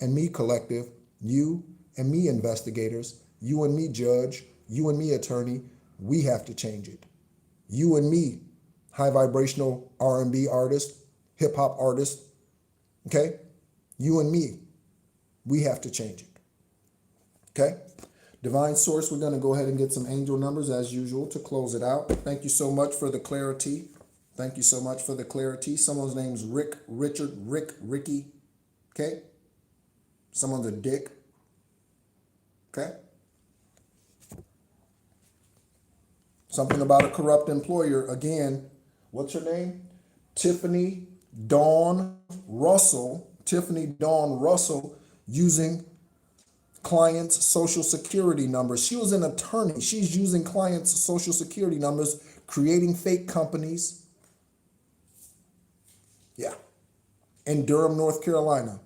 and me collective. You and me investigators. You and me judge. You and me attorney. We have to change it. You and me high vibrational R&B artist, hip hop artist. Okay? You and me. We have to change it. Okay? Divine Source, we're going to go ahead and get some angel numbers as usual to close it out. Thank you so much for the clarity. Thank you so much for the clarity. Someone's name's Rick, Richard, Rick, Ricky. Okay? Someone's a Dick. Okay? Something about a corrupt employer. Again, what's her name? Tiffany Dawn Russell. Tiffany Dawn Russell using clients' social security numbers. She was an attorney. She's using clients' social security numbers, creating fake companies. Yeah. In Durham, North Carolina.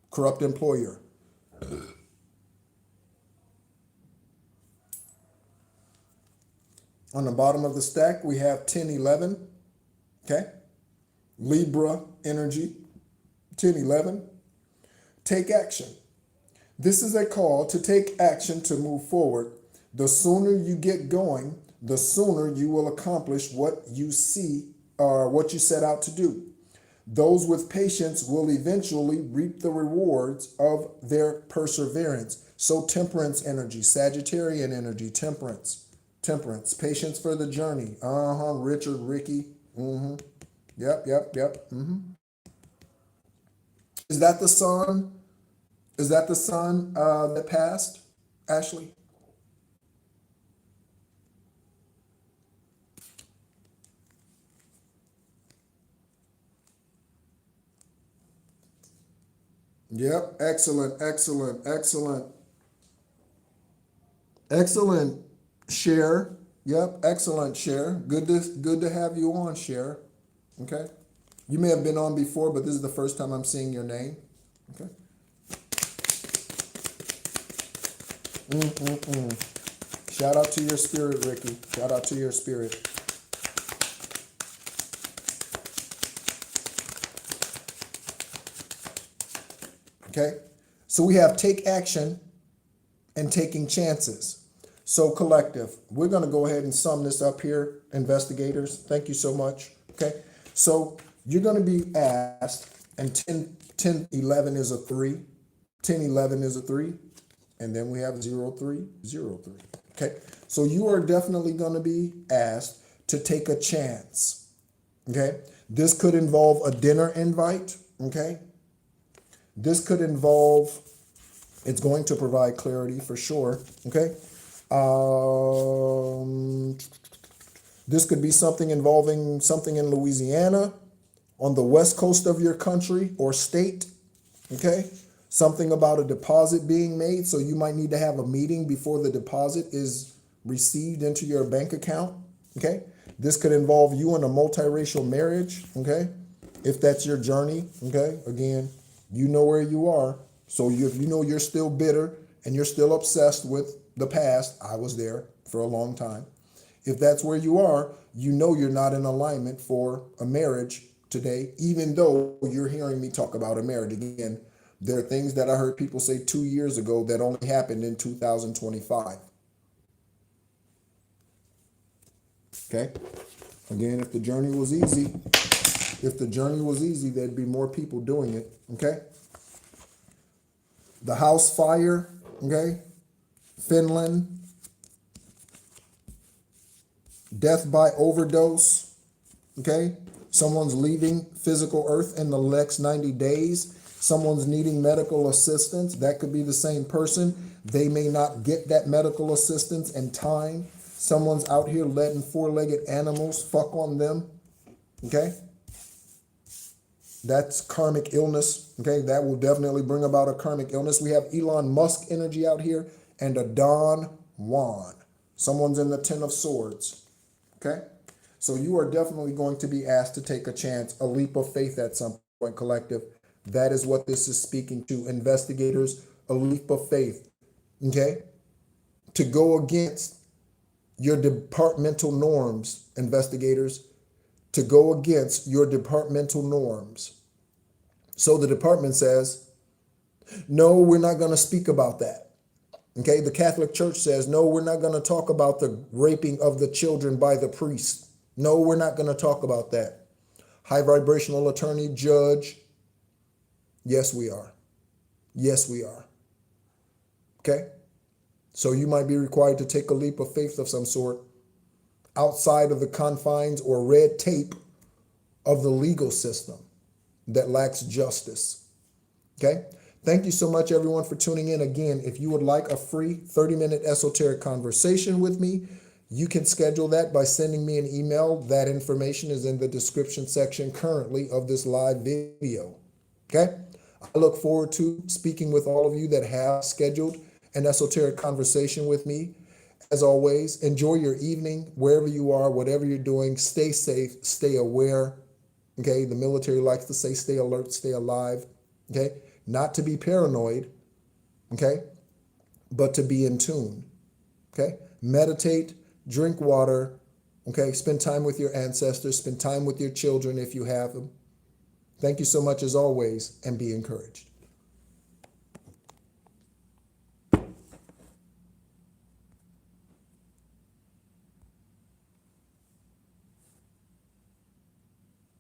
Corrupt employer. On the bottom of the stack, we have 1011. Okay. Libra energy. 1011. Take action. This is a call to take action to move forward. The sooner you get going, the sooner you will accomplish what you see or what you set out to do. Those with patience will eventually reap the rewards of their perseverance. So temperance energy, Sagittarian energy, temperance, patience for the journey. Richard, Ricky. Yep. Is that the son? Is that the son that passed, Ashley? Yep, excellent. Excellent, Cher. Yep, excellent, Cher. Good to have you on, Cher. Okay. You may have been on before, but this is the first time I'm seeing your name. Okay. Shout out to your spirit, Ricky. Shout out to your spirit. Okay? So we have take action and taking chances. So collective, we're going to go ahead and sum this up here, investigators. Thank you so much. Okay? So you're going to be asked, and 1011 is a 3. 1011 is a 3. And then we have 0303. Okay? So you are definitely going to be asked to take a chance. Okay? This could involve a dinner invite. Okay? This could involve, it's going to provide clarity for sure. Okay? This could be something involving something in Louisiana, on the west coast of your country or state. Okay? Something about a deposit being made, so you might need to have a meeting before the deposit is received into your bank account. Okay? This could involve you in a multiracial marriage. Okay? If that's your journey. Okay? Again, you know where you are. So if you know you're still bitter and you're still obsessed with the past, I was there for a long time. If that's where you are, you know you're not in alignment for a marriage today, even though you're hearing me talk about a marriage. Again, there are things that I heard people say 2 years ago that only happened in 2025. Okay? Again, if the journey was easy, there'd be more people doing it. Okay? The house fire, okay? Finland. Death by overdose, okay? Someone's leaving physical earth in the next 90 days. Someone's needing medical assistance. That could be the same person. They may not get that medical assistance in time. Someone's out here letting four-legged animals fuck on them, okay? That's karmic illness, okay? That will definitely bring about a karmic illness. We have Elon Musk energy out here and a Don Juan. Someone's in the Ten of Swords, okay? So you are definitely going to be asked to take a chance, a leap of faith at some point, collective. That is what this is speaking to. Investigators, a leap of faith, okay? To go against your departmental norms, investigators, to go against your departmental norms. So the department says, no, we're not going to speak about that. Okay, the Catholic Church says, no, we're not going to talk about the raping of the children by the priest. No, we're not going to talk about that. High vibrational attorney, judge, yes, we are. Yes, we are. Okay, so you might be required to take a leap of faith of some sort outside of the confines or red tape of the legal system that lacks justice. Okay? Thank you so much, everyone, for tuning in. Again, if you would like a free 30-minute esoteric conversation with me, you can schedule that by sending me an email. That information is in the description section currently of this live video. Okay? I look forward to speaking with all of you that have scheduled an esoteric conversation with me. As always, enjoy your evening wherever you are, whatever you're doing. Stay safe, stay aware. Okay, the military likes to say stay alert, stay alive. Okay, not to be paranoid. Okay, but to be in tune. Okay, meditate, drink water. Okay, spend time with your ancestors, spend time with your children if you have them. Thank you so much as always, and be encouraged.